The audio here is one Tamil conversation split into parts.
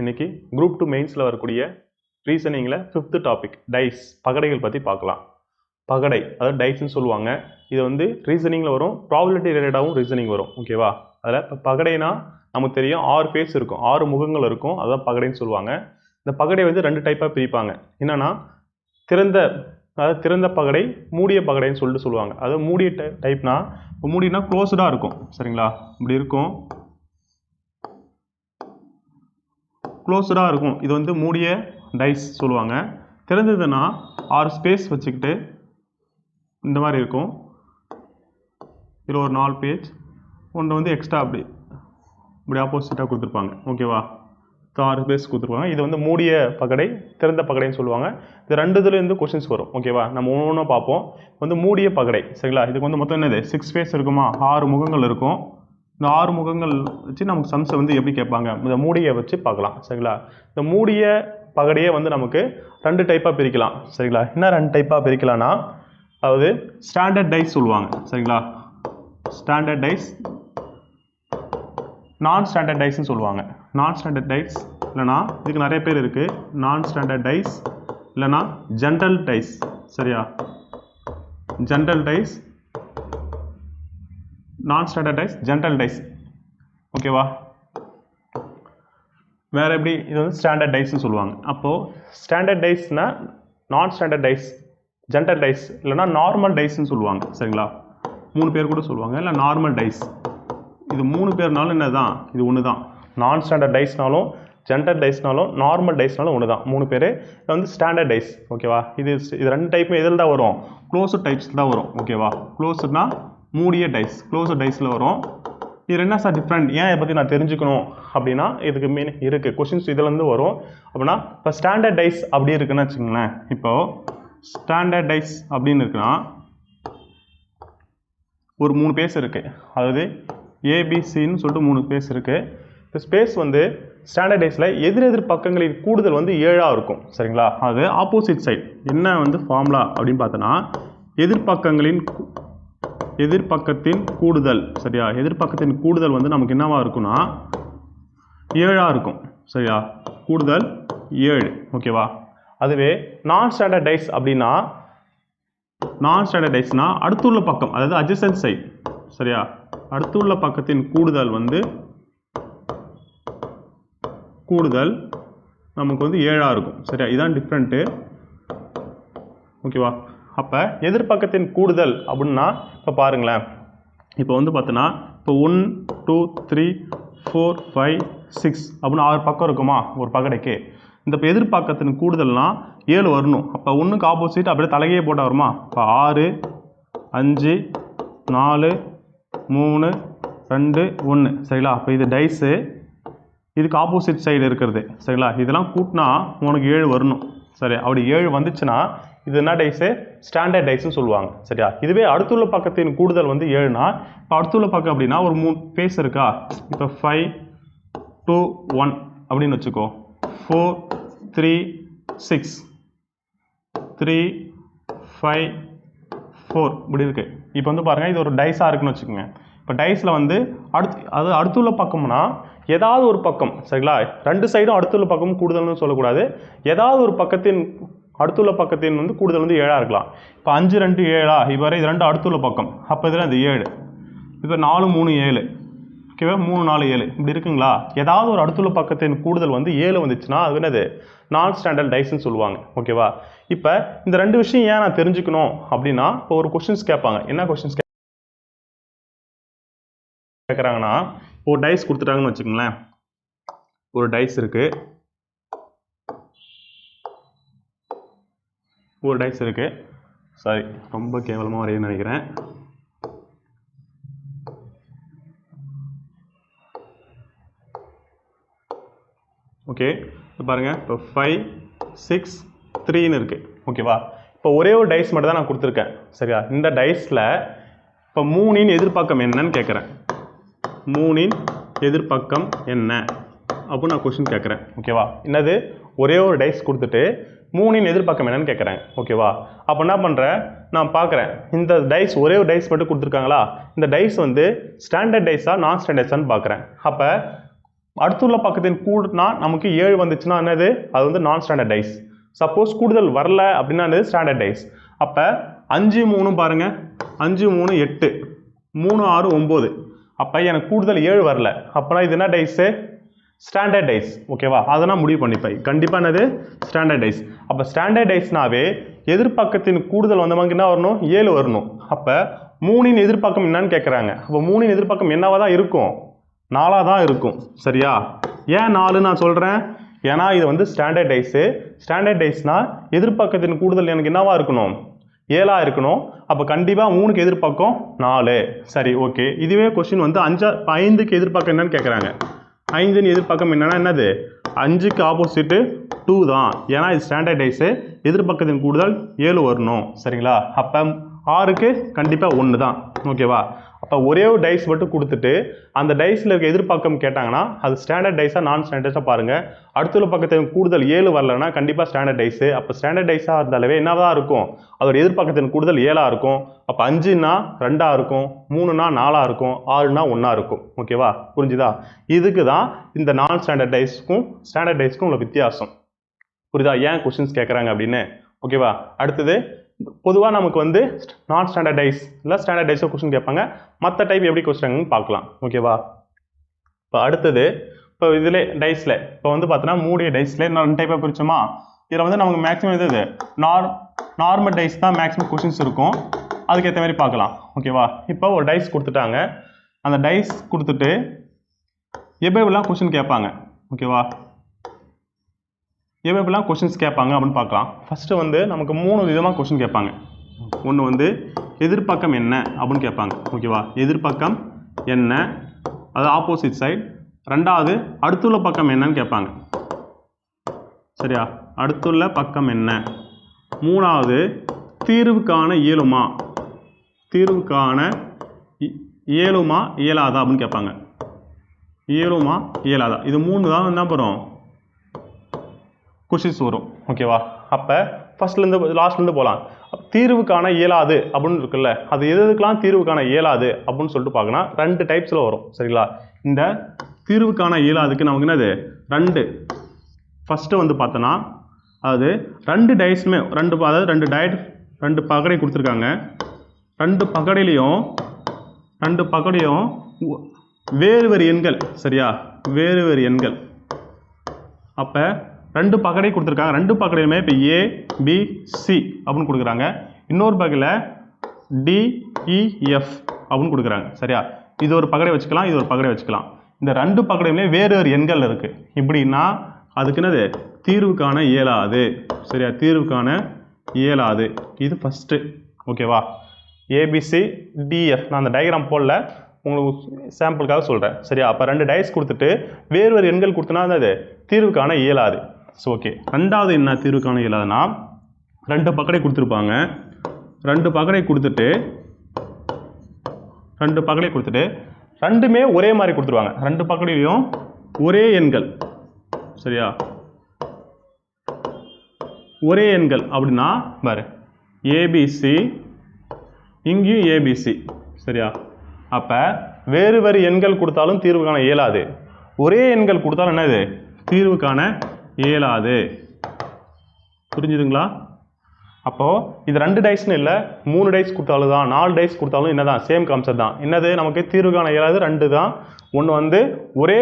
இன்னைக்கு குரூப் 2 மெயின்ஸில் வரக்கூடிய ரீசனிங்கில் 5th டாபிக் டைஸ் பகடைகள் பற்றி பார்க்கலாம். பகடை அதாவது டைஸ்ன்னு சொல்லுவாங்க. இது வந்து ரீசனிங்கில் வரும், ப்ராபபிலிட்டி ரிலேட்டடாகவும் ரீசனிங் வரும். ஓகேவா? அதில் இப்போ பகடைனா நமக்கு தெரியும் 6 ஃபேஸ் இருக்கும், 6 முகங்கள் இருக்கும், அதான் பகடைன்னு சொல்லுவாங்க. இந்த பகடை வந்து 2 டைப்பாக பிரிப்பாங்க. என்னென்னா திறந்த பகடை, மூடிய பகடைன்னு சொல்லிட்டு சொல்லுவாங்க. அதாவது மூடிய டைப்னா மூடினா க்ளோஸ்டாக இருக்கும். சரிங்களா? இப்படி இருக்கும், க்ளோஸ்டாக இருக்கும். இது வந்து மூடிய டைஸ் சொல்லுவாங்க. திறந்ததுன்னா 6 ஸ்பேஸ் வச்சுக்கிட்டு இந்த மாதிரி இருக்கும். இதில் ஒரு 4 பேஜ் ஒன்று வந்து எக்ஸ்ட்ரா இப்படி ஆப்போசிட்டாக கொடுத்துருப்பாங்க. ஓகேவா? 6 பேஸ் கொடுத்துருப்பாங்க. இது வந்து மூடிய பகடை, திறந்த பகடைன்னு சொல்லுவாங்க. இது 2 இதுலேருந்து கொஸ்டின்ஸ் வரும். ஓகேவா? நம்ம ஒன்று பார்ப்போம். வந்து மூடிய பகடை. சரிங்களா? இதுக்கு வந்து மொத்தம் என்னது 6 ஃபேஸ் இருக்குமா, 6 முகங்கள் இருக்கும். இந்த 6 முகங்கள் வச்சு நமக்கு சம்ஸை வந்து எப்படி கேட்பாங்க, இந்த மூடியை வச்சு பார்க்கலாம். சரிங்களா? இந்த மூடிய பகடையே வந்து நமக்கு 2 டைப்பாக பிரிக்கலாம். சரிங்களா? என்ன 2 டைப்பாக பிரிக்கலாம்னா, அதாவது ஸ்டாண்டர்ட் டைஸ் சொல்லுவாங்க. சரிங்களா? ஸ்டாண்டர்ட் டைஸ், நான் ஸ்டாண்டர்ட் டைஸ்ன்னு சொல்லுவாங்க. நான் ஸ்டாண்டர்ட் டைஸ் இல்லைனா இதுக்கு நிறைய பேர் இருக்குது. நான் ஸ்டாண்டர்ட் டைஸ் இல்லைனா ஜென்ரல் டைஸ். சரியா? ஜென்ரல் டைஸ், நான் ஸ்டாண்டர்ட் டைஸ், ஜென்ரல் டைஸ். ஓகேவா? வேறு எப்படி, இது வந்து ஸ்டாண்டர்ட் டைஸ்ன்னு சொல்லுவாங்க. அப்போது ஸ்டாண்டர்ட் டைஸ்னா நான் ஸ்டாண்டர்ட் டைஸ், ஜென்ரல் டைஸ் இல்லைனா நார்மல் டைஸ்ன்னு சொல்லுவாங்க. சரிங்களா? 3 பேர் கூட சொல்லுவாங்க. இல்லை நார்மல் டைஸ். இது 3 பேர்னாலும் என்ன தான், இது ஒன்று தான். நான் ஸ்டாண்டர்ட் டைஸ்னாலும், ஜென்ரல் டைஸ்னாலும், நார்மல் டைஸ்னாலும் ஒன்று தான். 3 பேர். இது வந்து ஸ்டாண்டர்ட் டைஸ். ஓகேவா? இது 2 டைப்பும் எதில் தான் வரும், க்ளோஸ்டு டைப்ஸில் தான் வரும். ஓகேவா? க்ளோஸ்டுனா மூடிய டைஸ், க்ளோஸ்டு டைஸில் வரும். இது என்ன சார் டிஃப்ரெண்ட், ஏன் இதை பற்றி நான் தெரிஞ்சுக்கணும் அப்படின்னா, இதுக்கு மீன் இருக்குது, கொஷின்ஸ் இதுலேருந்து வரும். அப்படின்னா இப்போ ஸ்டாண்டர்ட் டைஸ் அப்படி இருக்குன்னு வச்சுக்கோங்களேன். இப்போது ஸ்டாண்டர்ட் டைஸ் அப்படின்னு இருக்குன்னா ஒரு 3 பேஸ் இருக்குது. அதாவது ஏபிசின்னு சொல்லிட்டு 3 ஸ்பேஸ் இருக்குது. இந்த ஸ்பேஸ் வந்து ஸ்டாண்டர்ட் டைஸில் எதிர் பக்கங்களின் கூடுதல் வந்து 7ஆக இருக்கும். சரிங்களா? அது ஆப்போசிட் சைட் என்ன வந்து ஃபார்முலா அப்படின்னு பார்த்தோன்னா, எதிர்பக்கத்தின் கூடுதல். சரியா? எதிர்பக்கத்தின் கூடுதல் வந்து நமக்கு என்னவா இருக்குன்னா 7ஆக இருக்கும். சரியா? கூடுதல் 7. ஓகேவா? அதுவே நான் ஸ்டாண்டர்ட் டைஸ் அப்படின்னா, நான் ஸ்டாண்டர்ட் டைஸ்னா அடுத்துள்ள பக்கம், அதாவது அட்ஜசன்ட் சைட். சரியா? அடுத்துள்ள பக்கத்தின் கூடுதல் வந்து நமக்கு வந்து 7ஆக இருக்கும். சரியா? இதுதான் டிஃப்ரெண்ட்டு. ஓகேவா? அப்போ எதிர்பக்கத்தின் கூடுதல் அப்படின்னா இப்போ பாருங்களேன். இப்போ வந்து பார்த்தோன்னா, இப்போ 1 2 3 4 5 6 அப்படின்னு 6 பக்கம் இருக்குமா ஒரு பகடைக்கு. இந்த இப்போ எதிர்பக்கத்தின் கூடுதல்னா 7 வரணும். அப்போ 1க்கு ஆப்போசிட் அப்படியே தலைகையே போட்டால் வருமா. இப்போ 6 5 4 3 2 1. சரிங்களா? அப்போ இது டைஸு, இதுக்கு ஆப்போசிட் சைடு இருக்கிறது. சரிங்களா? இதெல்லாம் கூட்டினா உனக்கு 7 வரணும். சரி, அப்படி 7 வந்துச்சுன்னா இது என்ன டைஸு, ஸ்டாண்டர்ட் டைஸ்ன்னு சொல்லுவாங்க. சரியா? இதுவே அடுத்துள்ள பக்கத்தின் கூடுதல் வந்து 7னா, இப்போ அடுத்துள்ள பக்கம் அப்படின்னா ஒரு 3 பேஸ் இருக்கா. இப்போ 5 2 1 அப்படின்னு வச்சுக்கோ. 4 3 6 3 5 4 இப்படி இருக்குது. இப்போ வந்து பாருங்கள், இது ஒரு டைஸாக இருக்குன்னு வச்சுக்கோங்க. இப்போ டைஸில் வந்து அடுத்துள்ள பக்கம்னா ஏதாவது ஒரு பக்கம். சரிங்களா? 2 சைடும் அடுத்துள்ள பக்கமும் கூடுதல்னு சொல்லக்கூடாது. ஏதாவது ஒரு பக்கத்தின் அடுத்துள்ள பக்கத்தின் வந்து கூடுதல் வந்து 7ஆக இருக்கலாம். இப்போ 5 2 7ஆ, இப்போ இது 2 அடுத்துள்ள பக்கம். அப்போ இதில் இது 7. இப்போ 4 3 7. ஓகேவா? 3 4 7 இப்படி இருக்குங்களா? ஏதாவது ஒரு அடுத்துள்ள பக்கத்தின் கூடுதல் வந்து 7 வந்துச்சுன்னா அது என்னது, நான் ஸ்டாண்டர்ட் டைஸ்ன்னு சொல்லுவாங்க. ஓகேவா? இப்போ இந்த 2 விஷயம் ஏன் நான் தெரிஞ்சுக்கணும் அப்படின்னா, இப்போ ஒரு கொஸ்டின்ஸ் கேட்பாங்க. என்ன கொஸ்டின்ஸ் கேட்குறாங்கன்னா, ஒரு டைஸ் கொடுத்துட்டாங்கன்னு வச்சுக்கோங்களேன். ஒரு டைஸ் இருக்கு, சாரி ரொம்ப கேவலமாக வரையன்னு நினைக்கிறேன். ஓகே, இப்போ பாருங்கள். இப்போ 5 6 3ன்னு இருக்குது. ஓகேவா? இப்போ ஒரே ஒரு டைஸ் மட்டும் தான் நான் கொடுத்துருக்கேன். சரியா? இந்த டைஸில் இப்போ 3ன் எதிர்பக்கம் என்னன்னு கேட்குறேன். 3ன் எதிர்பக்கம் என்ன அப்படின்னு நான் கொஸ்டின் கேட்குறேன். ஓகேவா? என்னது, ஒரே ஒரு டைஸ் கொடுத்துட்டு 3ன் எதிர்பக்கம் என்னன்னு கேட்குறேன். ஓகேவா? அப்போ என்ன பண்ணுறேன், நான் பார்க்குறேன் இந்த டைஸ் ஒரே ஒரு டைஸ் மட்டும் கொடுத்துருக்காங்களா, இந்த டைஸ் வந்து ஸ்டாண்டர்ட் டைஸாக நான் ஸ்டாண்டர்ட் டைஸான்னு பார்க்குறேன். அப்போ அடுத்துள்ள பக்கத்தின் கூடுனா நமக்கு 7 வந்துச்சுன்னா என்னது அது வந்து நான் ஸ்டாண்டர்டைஸ். சப்போஸ் கூடுதல் வரல அப்படின்னா என்னது ஸ்டாண்டர்டைஸ். அப்போ 5 3 பாருங்க, 5 3 8, 3 6 9. அப்போ எனக்கு கூடுதல் 7 வரல, அப்போனா இது என்ன டைஸு ஸ்டாண்டர்டைஸ். ஓகேவா, அதெல்லாம் முடிவு பண்ணிப்பேன் கண்டிப்பாக என்னது ஸ்டாண்டர்டைஸ். அப்போ ஸ்டாண்டர்டைஸ்னாவே எதிர்பக்கத்தின் கூடுதல் வந்தவங்க என்ன வரணும் 7 வரணும். அப்போ 3 எதிர்பக்கம் என்னன்னு கேட்குறாங்க. அப்போ 3 எதிர்பக்கம் என்னவா தான் இருக்கும் 4 தான் இருக்கும். சரியா, ஏன் 4 நான் சொல்கிறேன், ஏன்னா இது வந்து ஸ்டாண்டர்டைஸு. ஸ்டாண்டர்டைஸ்னா எதிர்பக்கத்தின் கூடுதல் எனக்கு என்னவா இருக்கணும் 7 இருக்கணும். அப்போ கண்டிப்பாக 3க்கு எதிர்பக்கம் 4. சரி ஓகே, இதுவே கொஸ்டின் வந்து 5க்கு எதிர்பக்கம் என்னன்னு கேட்குறாங்க. 5ன்னு எதிர்பக்கம் என்னன்னா என்னது 5க்கு ஆப்போசிட்டு 2 தான், ஏன்னா இது ஸ்டாண்டர்டைஸு. எதிர்பக்கத்தின் கூடுதல் 7 வரணும். சரிங்களா, அப்போ 6க்கு கண்டிப்பாக 1 தான். ஓகேவா, அப்போ ஒரே ஒரு டைஸ் மட்டும் கொடுத்துட்டு அந்த டைஸில் இருக்க எதிர்பக்கம் கேட்டாங்கன்னா அது ஸ்டாண்டர்ட் டைஸாக நான் ஸ்டாண்டர்டைஸாக பாருங்கள். அடுத்துள்ள பக்கத்தின் கூடுதல் 7 வரலன்னா கண்டிப்பாக ஸ்டாண்டர்ட் டைஸு. அப்போ ஸ்டாண்டர்ட் டைஸாக இருந்தாலே என்னதான் இருக்கும் அதோட எதிர்பக்கத்தின் கூடுதல் 7 இருக்கும். அப்போ 5ன்னா 2 இருக்கும், 3ன்னா 4 இருக்கும், 6ன்னா 1 இருக்கும். ஓகேவா, புரிஞ்சுதா? இதுக்கு தான் இந்த நான் ஸ்டாண்டர்ட் டைஸ்க்கும் ஸ்டாண்டர்ட் டைஸ்க்கும் உள்ள வித்தியாசம். புரியுதா ஏன் கொஸ்டின்ஸ் கேட்குறாங்க அப்படின்னு? ஓகேவா, அடுத்தது பொதுவாக நமக்கு வந்து நான் ஸ்டாண்டர்டைஸ் இல்லை ஸ்டாண்டர்டைஸாக கொஸ்டின் கேட்பாங்க. மற்ற டைப் எப்படி கொஸ்டின் பார்க்கலாம். ஓகேவா, இப்போ அடுத்தது இப்போ இதில் டைஸில் இப்போ வந்து பார்த்தோன்னா மூடிய டைஸில் 2 டைப்பாக பிரிச்சோமா. இதில் வந்து நமக்கு மேக்ஸிமம் இது நார்மல் டைஸ் தான் மேக்ஸிமம் கொஸ்டின்ஸ் இருக்கும். அதுக்கேற்ற மாதிரி பார்க்கலாம். ஓகேவா, இப்போ ஒரு டைஸ் கொடுத்துட்டாங்க. அந்த டைஸ் கொடுத்துட்டு எப்படிலாம் கொஸ்டின் கேட்பாங்க. ஓகேவா, எப்படிலாம் கொஸ்டின்ஸ் கேட்பாங்க அப்படின்னு பார்க்கலாம். ஃபஸ்ட்டு வந்து நமக்கு 3 விதமாக கொஸ்டின் கேட்பாங்க. ஒன்று வந்து எதிர்பக்கம் என்ன அப்படின்னு கேட்பாங்க. ஓகேவா, எதிர்பக்கம் என்ன, அது ஆப்போசிட் சைட். ரெண்டாவது அடுத்துள்ள பக்கம் என்னன்னு கேட்பாங்க. சரியா, அடுத்துள்ள பக்கம் என்ன. மூணாவது தீர்வுக்கான இயலுமா, தீர்வுக்கான இயலுமா இயலாதா அப்படின்னு கேட்பாங்க. இயலுமா இயலாதா, இது 3 தான் என்ன பண்ணுறோம் கொஸ்டின்ஸ் வரும். ஓகேவா, அப்போ ஃபர்ஸ்ட்லேருந்து லாஸ்ட்லேருந்து போகலாம். தீர்வுக்கான இயலாது அப்படின்னு இருக்குல்ல, அது எதுக்கெல்லாம் தீர்வுக்கான இயலாது அப்படின்னு சொல்லிட்டு பார்க்கணும். 2 டைப்ஸில் வரும். சரிங்களா, இந்த தீர்வுக்கான இயலாதுக்கு நமக்கு என்னது 2. ஃபஸ்ட்டு வந்து பார்த்தோன்னா அது 2 டைஸுமே அதாவது 2 பகடை கொடுத்துருக்காங்க. 2 பகடையும் வேறு வேறு எண்கள். சரியா, வேறு வேறு எண்கள். அப்போ 2 பகடை கொடுத்துருக்காங்க. 2 பகடையுமே இப்போ A B C அப்படின்னு கொடுக்குறாங்க. இன்னொரு பகையில் D E F அப்படின்னு கொடுக்குறாங்க. சரியா, இது ஒரு பகடை வச்சுக்கலாம், இது ஒரு பகடை வச்சுக்கலாம். இந்த 2 பகடையுமே வேறு வேறு எண்கள் இருக்குது. இப்படின்னா அதுக்கு என்னது தீர்வுக்கான இயலாது. சரியா, தீர்வுக்கான இயலாது. இது ஃபஸ்ட்டு. ஓகேவா, ABC DF நான் அந்த டயக்ராம் போடல, உங்களுக்கு சாம்பிளுக்காக சொல்கிறேன். சரியா, அப்போ 2 டைஸ் கொடுத்துட்டு வேறு வேறு எண்கள் கொடுத்தனா அது தீர்வுக்கான இயலாது. ஸோ ஓகே, ரெண்டாவது என்ன தீர்வுக்கான இயலாதுன்னா 2 பகடை கொடுத்துருப்பாங்க. 2 பகடை கொடுத்துட்டு 2மே ஒரே மாதிரி கொடுத்துருவாங்க. 2 பகடையிலையும் ஒரே எண்கள். சரியா, ஒரே எண்கள் அப்படின்னா பாரு ABC, இங்கேயும் ABC. சரியா, அப்போ வேறு வேறு எண்கள் கொடுத்தாலும் தீர்வுக்கான இயலாது, ஒரே எண்கள் கொடுத்தாலும் என்னது தீர்வுக்கான இயலாது. புரிஞ்சுதுங்களா? அப்போது இது 2 டைஸ்னு இல்லை, 3 டைஸ் கொடுத்தாலும் தான், 4 டைஸ் கொடுத்தாலும் என்ன தான் சேம் கான்செப்ட் தான். என்னது நமக்கு தீர்வுக்கான இயலாது 2 தான். ஒன்று வந்து ஒரே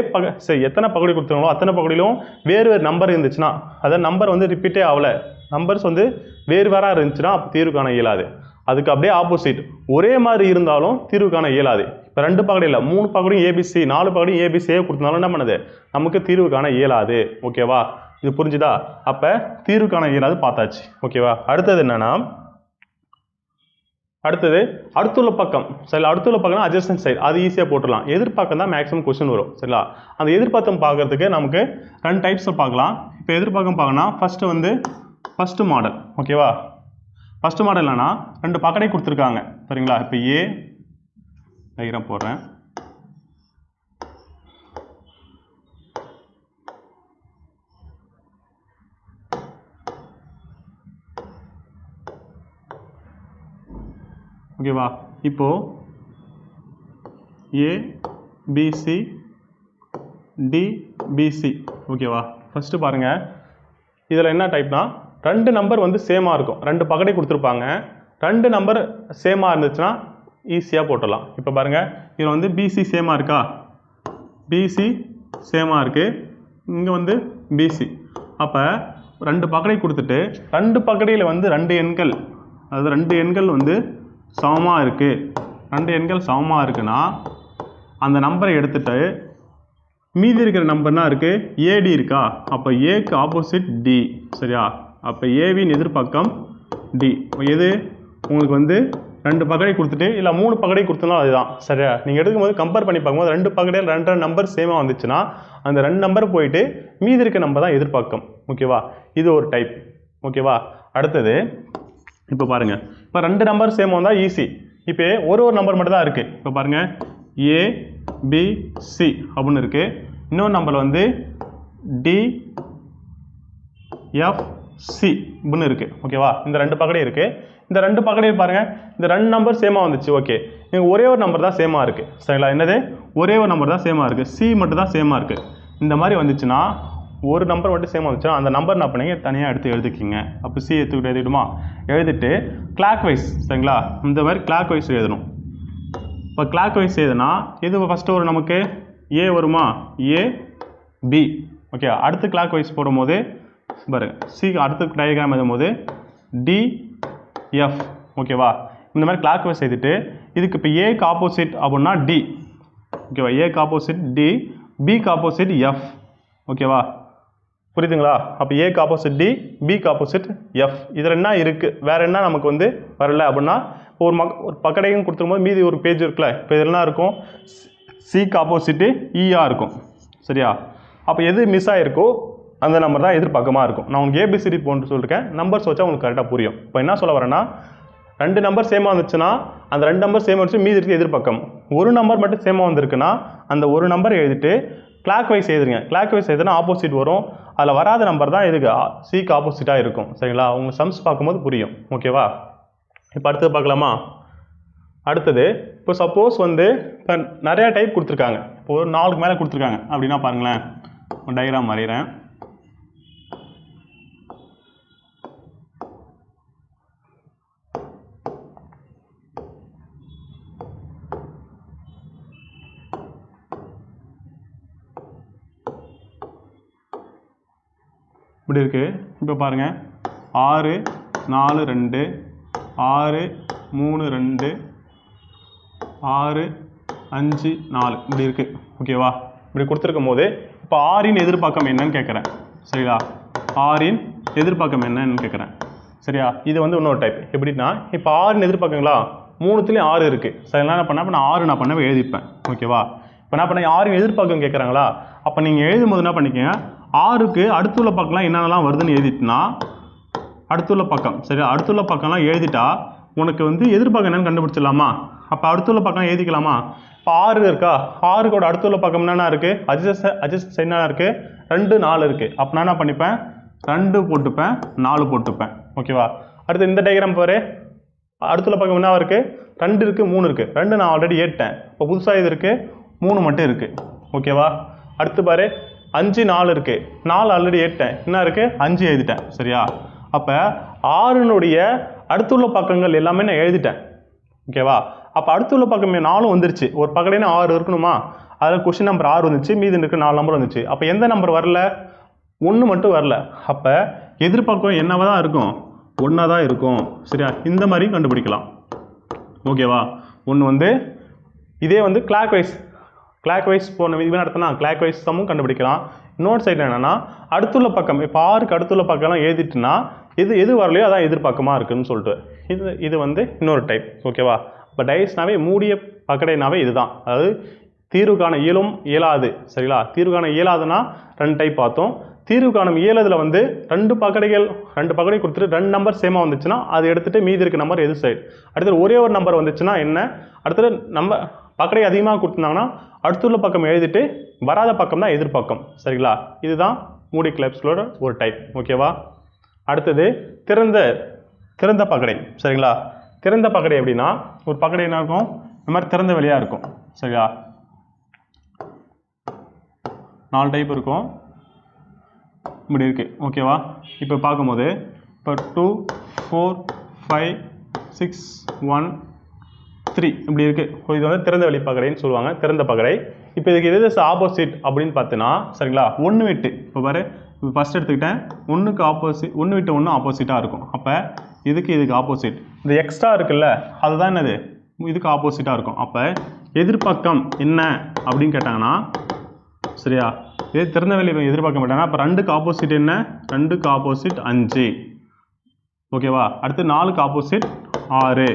சரி எத்தனை பகுதி கொடுத்தாங்களோ அத்தனை பகுதியிலும் வேறு வேறு நம்பர் இருந்துச்சுன்னா, அதாவது நம்பர் வந்து ரிப்பீட்டே ஆகலை, நம்பர்ஸ் வந்து வேறு வேறாக இருந்துச்சுன்னா அப்போ தீர்வுக்கான இயலாது. அதுக்கு அப்படியே ஆப்போசிட் ஒரே மாதிரி இருந்தாலும் தீர்வுக்கான இயலாது. இப்போ 2 பகுதியில் 3 பகுதியும் ABC, 4 பகுதியும் ABCயே கொடுத்தாலும் என்ன பண்ணுது நமக்கு தீர்வுக்கான இயலாது. ஓகேவா, இது புரிஞ்சுதா? அப்போ தீர்வுக்கான இயலாது பார்த்தாச்சு. ஓகேவா, அடுத்தது என்னன்னா அடுத்துள்ள பக்கம். சரி, அடுத்துள்ள பக்கம்னா அட்ஜஸ்டன்ட் சைடு, அது ஈஸியாக போட்டுடலாம். எதிர்பார்க்கம் தான் மேக்ஸிமம் கொஸ்டின் வரும். சரிங்களா, அந்த எதிர்பார்க்கம் பார்க்கறதுக்கு நமக்கு 2 டைப்ஸில் பார்க்கலாம். இப்போ எதிர்பார்க்கம் பார்க்கணும்னா ஃபஸ்ட்டு மாடல். ஓகேவா, ஃபஸ்ட்டு மாடல் என்னன்னா 2 பகடை கொடுத்துருக்காங்க. சரிங்களா, இப்போ A டயக்ராம் போடுறேன். ஓகேவா, இப்போ A B C டிபிசி. ஓகேவா? ஃபஸ்ட்டு பாருங்கள், இதில் என்ன டைப்னா ரெண்டு நம்பர் வந்து சேமாக இருக்கும், ரெண்டு பகடை கொடுத்துருப்பாங்க, ரெண்டு நம்பர் சேமாக இருந்துச்சுன்னா ஈஸியாக போட்டுடலாம். இப்போ பாருங்கள், இதில் வந்து பிசி சேமாக இருக்கா, பிசி சேமாக இருக்குது, இங்கே வந்து பிசி. அப்போ ரெண்டு பகடை கொடுத்துட்டு ரெண்டு பகடையில் வந்து ரெண்டு எண்கள், அதாவது ரெண்டு எண்கள் வந்து சமமாக இருக்குது, ரெண்டு எண்கள் சமமாக இருக்குன்னா அந்த நம்பரை எடுத்துகிட்டு மீதி இருக்கிற நம்பர்னா இருக்குது ஏடி இருக்கா, அப்போ ஏக்கு ஆப்போசிட் டி. சரியா? அப்போ ஏவின் எதிர்பக்கம் டி. எது உங்களுக்கு வந்து ரெண்டு பகடை கொடுத்துட்டு இல்லை மூணு பகடை கொடுத்தனாலும் அதுதான். சரியா? நீங்கள் எடுக்கும்போது கம்பேர் பண்ணி பார்க்கும்போது ரெண்டு பகடையில் ரெண்டு நம்பர் சேமாக வந்துச்சுன்னா அந்த ரெண்டு நம்பர் போயிட்டு மீதி இருக்க நம்பர் தான் எதிர்பார்க்கும். ஓகேவா? இது ஒரு டைப். ஓகேவா? அடுத்தது இப்போ பாருங்கள், இப்போ ரெண்டு நம்பர் சேமாக வந்தால் ஈஸி. இப்போ ஒரு நம்பர் மட்டும் தான் இருக்குது. இப்போ பாருங்கள், ஏபிசி அப்படின்னு இருக்குது, இன்னொரு நம்பர் வந்து டிஎஃப்சி அப்படின்னு இருக்குது. ஓகேவா? இந்த ரெண்டு பகடை இருக்குது. இந்த ரெண்டு பகடையை பாருங்கள், இந்த ரெண்டு நம்பர் சேமாக வந்துச்சு. ஓகே, நீங்கள் ஒரே ஒரு நம்பர் தான் சேமாக இருக்குது. சரிங்களா? என்னது? ஒரே ஒரு நம்பர் தான் சேமாக இருக்குது, சி மட்டும் தான் சேமாக இருக்குது. இந்த மாதிரி வந்துச்சுன்னா ஒரு நம்பர் மட்டும் சேமாக வந்துச்சுன்னா அந்த நம்பர் என்ன பண்ணீங்க தனியாக எடுத்து எழுதிக்கிங்க. அப்போ சி எழுதிடுமா, எழுதிட்டு கிளாக் வைஸ். சரிங்களா? இந்த மாதிரி கிளாக் வைஸ் எழுதணும். இப்போ கிளாக் வைஸ் எழுதுனா எது ஃபஸ்ட்டு வரும் நமக்கு, ஏ வருமா, ஏ பி. ஓகே, அடுத்து கிளாக் வைஸ் போடும்போது பாருங்க, சி அடுத்த டயக்ராம் எழுதும்போது டிஎஃப். ஓகேவா? இந்த மாதிரி கிளாக் வைஸ் எழுதிட்டு இதுக்கு இப்போ ஏக்கு ஆப்போசிட் அப்படின்னா டி. ஓகேவா? ஏக்கு ஆப்போசிட் டி, பிக்கு ஆப்போசிட் எஃப். ஓகேவா? புரியுதுங்களா? அப்போ ஏக்கு ஆப்போசிட் டி, பிக்கு ஆப்போசிட் எஃப். இதில் என்ன இருக்குது, வேறு என்ன நமக்கு வந்து வரல அப்படின்னா ஒரு பக்கடையும் கொடுத்துரும்போது மீதி ஒரு பேஜ் இருக்குல்ல, இப்போ இதெல்லாம் இருக்கும், சிக்கு ஆப்போசிட்டு இஆ இருக்கும். சரியா? அப்போ எது மிஸ் ஆகிருக்கோ அந்த நம்பர் தான் எதிர்பக்கமாக இருக்கும். நான் உங்களுக்கு ஏபிசிடி போன்று சொல்லியிருக்கேன், நம்பர்ஸ் வச்சா உங்களுக்கு கரெக்டாக புரியும். இப்போ என்ன சொல்ல வரேன்னா, ரெண்டு நம்பர் சேமாக வந்துச்சுன்னா அந்த ரெண்டு நம்பர் சேமாக வந்துச்சு, மீதி இருக்குது எதிர்பக்கம். ஒரு நம்பர் மட்டும் சேமாக வந்திருக்குன்னா அந்த ஒரு நம்பர் எழுதிட்டு கிளாக் வைஸ் எழுதுங்க. கிளாக் வைஸ் எழுதுனா ஆப்போசிட் வரும், அதில் வராத நம்பர் தான் எதுக்கு சிக்கு ஆப்போசிட்டாக இருக்கும். சரிங்களா? உங்களுக்கு சம்ஸ் பார்க்கும்போது புரியும். ஓகேவா? இப்போ அடுத்தது பார்க்கலாமா? அடுத்தது இப்போ சப்போஸ் வந்து இப்போ நிறையா டைப் கொடுத்துருக்காங்க, இப்போ ஒரு 4க்கு மேலே கொடுத்துருக்காங்க அப்படின்னா பாருங்களேன், டயக்ராம் வரைகிறேன். இப்படி இருக்குது. இப்போ பாருங்கள், 6 4 2 6 3 2 6 5 4 இப்படி இருக்குது. ஓகேவா? இப்படி கொடுத்துருக்கும் போது இப்போ ஆரின் எதிர்பார்க்கம் என்னன்னு கேட்குறேன். சரிங்களா? ஆரின் எதிர்பார்க்கம் என்னன்னு கேட்குறேன். சரியா? இது வந்து இன்னொரு டைப். எப்படின்னா இப்போ ஆரின் எதிர்பார்க்கங்களா, 3த்துலேயும் 6 இருக்குது. சரிங்களா? என்ன பண்ணேன், இப்போ நான் 6 நான் பண்ண எழுதிப்பேன். ஓகேவா? இப்போ என்ன பண்ணேன், ஆரின் எதிர்பார்க்கம் கேட்குறாங்களா, அப்போ நீங்கள் எழுதும்போது என்ன பண்ணிக்கங்க, 6க்கு அடுத்துள்ள பக்கம்லாம் என்னென்னலாம் வருதுன்னு எழுதிட்டுனா அடுத்துள்ள பக்கம். சரியா? அடுத்துள்ள பக்கம்லாம் எழுதிட்டா உனக்கு வந்து எதிர்பார்க்கம் என்னன்னு கண்டுபிடிச்சிடலாமா? அப்போ அடுத்துள்ள பக்கம் எழுதிக்கலாமா? இப்போ 6 இருக்கா, 6க்கோட அடுத்துள்ள பக்கம் என்னென்ன இருக்குது, அட்ஜஸ்ட் என்னென்ன இருக்குது, 2 4 இருக்குது. அப்போ நான் என்ன பண்ணிப்பேன், 2 போட்டுப்பேன், 4 போட்டுப்பேன். ஓகேவா? அடுத்து இந்த டயக்ராம் பாரு, அடுத்துள்ள பக்கம் என்ன இருக்குது, 2 இருக்குது 3 இருக்குது. 2 நான் ஆல்ரெடி ஏட்டேன், இப்போ புதுசாக இது இருக்குது, 3 மட்டும் இருக்குது. ஓகேவா? அடுத்து பாரு, 5 4 இருக்குது, 4 ஆல்ரெடி ஏட்டேன், என்ன இருக்குது, 5 எழுதிட்டேன். சரியா? அப்போ 6னுடைய அடுத்துள்ள பக்கங்கள் எல்லாமே நான் எழுதிட்டேன். ஓகேவா? அப்போ அடுத்துள்ள பக்கம் 4 வந்துருச்சு, ஒரு பக்கடைனா 6 இருக்கணுமா, அதில் கொஸ்டின் நம்பர் 6 வந்துச்சு, மீதி இருக்க 4 நம்பர் வந்துச்சு. அப்போ எந்த நம்பர் வரல, 1 மட்டும் வரல. அப்போ எதிர்பக்கம் என்னவா தான் இருக்கும், 1 தான் இருக்கும். சரியா? இந்த மாதிரி கண்டுபிடிக்கலாம். ஓகேவா? ஒன்று வந்து இதே வந்து கிளாக் வைஸ் போன இது நடத்தினா கிளாக் வைஸ் சம்மும் கண்டுபிடிக்கலாம். இன்னொரு சைடில் என்னென்னா அடுத்துள்ள பக்கம், இப்போ 6க்கு அடுத்துள்ள பக்கம்லாம் எழுதிட்டுனா எது வரலையோ அதான் எதிர்பார்க்கமாக இருக்குதுன்னு சொல்லிட்டு இது வந்து இன்னொரு டைப். ஓகேவா? இப்போ டைஸ்னாவே மூடிய பக்கடைனாவே இதுதான், அதாவது தீர்வு காண இயலும் இயலாது. சரிங்களா? தீர்வு காண இயலாதுன்னா 2 டைப் பார்த்தோம். தீர்வு காணும் இயலதில் வந்து 2 பக்கடை கொடுத்துட்டு 2 நம்பர் சேமாக வந்துச்சுன்னா அது எடுத்துகிட்டு மீதி இருக்க நம்பர் எது சைடு, அடுத்தது ஒரே ஒரு நம்பர் வந்துச்சுன்னா என்ன, அடுத்தது நம்ம பக்கடை அதிகமாக கொடுத்துருந்தாங்கன்னா அடுத்துள்ள பக்கம் எழுதிட்டு வராத பக்கம் தான் எதிர்பக்கம். சரிங்களா? இதுதான் மூடி கிளப்ஸ்களோட ஒரு டைப். ஓகேவா? அடுத்தது திறந்த பக்கடை. சரிங்களா? திறந்த பக்கடை எப்படின்னா ஒரு பக்கடை என்ன இருக்கும், இந்த மாதிரி திறந்த வெளியாக இருக்கும். சரியா? 4 டைப் இருக்கும், இப்படி இருக்குது. ஓகேவா? இப்போ பார்க்கும்போது இப்போ 2 4 5 6 1 3 இப்படி இருக்குது. இது வந்து திறந்த வெளி பகடைன்னு சொல்லுவாங்க, திறந்த பகடை. இப்போ இதுக்கு எது ஆப்போசிட் அப்படின்னு பார்த்தீங்கன்னா சரிங்களா, 1 விட்டு இப்போ பாரு, இப்போ ஃபஸ்ட் எடுத்துக்கிட்டேன், 1க்கு ஆப்போசிட், 1 விட்டு 1 ஆப்போசிட்டாக இருக்கும். அப்போ இதுக்கு ஆப்போசிட் இந்த எக்ஸ்ட்ரா இருக்குல்ல, அதுதான் என்னது, இதுக்கு ஆப்போசிட்டாக இருக்கும். அப்போ எதிர்பக்கம் என்ன அப்படின்னு கேட்டாங்கன்னா சரியா, இது திறந்த வெளி எதிர்பார்க்க மாட்டாங்கன்னா அப்போ 2க்கு ஆப்போசிட் என்ன, 2க்கு ஆப்போசிட் 5. ஓகேவா? அடுத்து 4க்கு ஆப்போசிட் 6.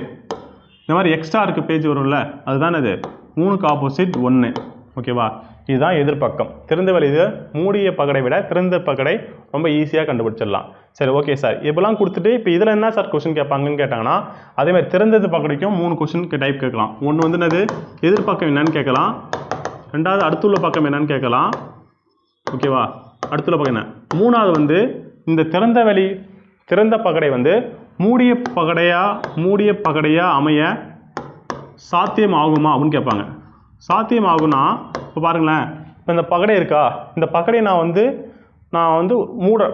இந்த மாதிரி எக்ஸ்ட்ரா இருக்க பேஜ் வரும்ல, அதுதான் இது 3க்கு ஆப்போசிட் 1. ஓகேவா? இதுதான் எதிர்பக்கம். திறந்த வெளி இது மூடிய பகடை விட திறந்த பகடை ரொம்ப ஈஸியாக கண்டுபிடிச்சிடலாம். சரி, ஓகே சார், இப்போலாம் கொடுத்துட்டு இப்போ இதில் என்ன சார் கொஸ்டின் கேட்பாங்கன்னு கேட்டாங்கன்னா, அதேமாதிரி திறந்தது பகடைக்கும் 3 கொஸ்டின் டைப் கேட்கலாம். ஒன்று வந்து என்னது, எதிர்பக்கம் என்னன்னு கேட்கலாம். ரெண்டாவது அடுத்துள்ள பக்கம் என்னன்னு கேட்கலாம். ஓகேவா? அடுத்துள்ள பக்கம் என்ன. மூணாவது வந்து இந்த திறந்த பகடை வந்து மூடிய பகடையா அமைய சாத்தியம் ஆகுமா அப்படின்னு கேட்பாங்க. சாத்தியம் ஆகும்னா இப்போ பாருங்களேன், இப்போ இந்த பகடை இருக்கா, இந்த பகடை நான் வந்து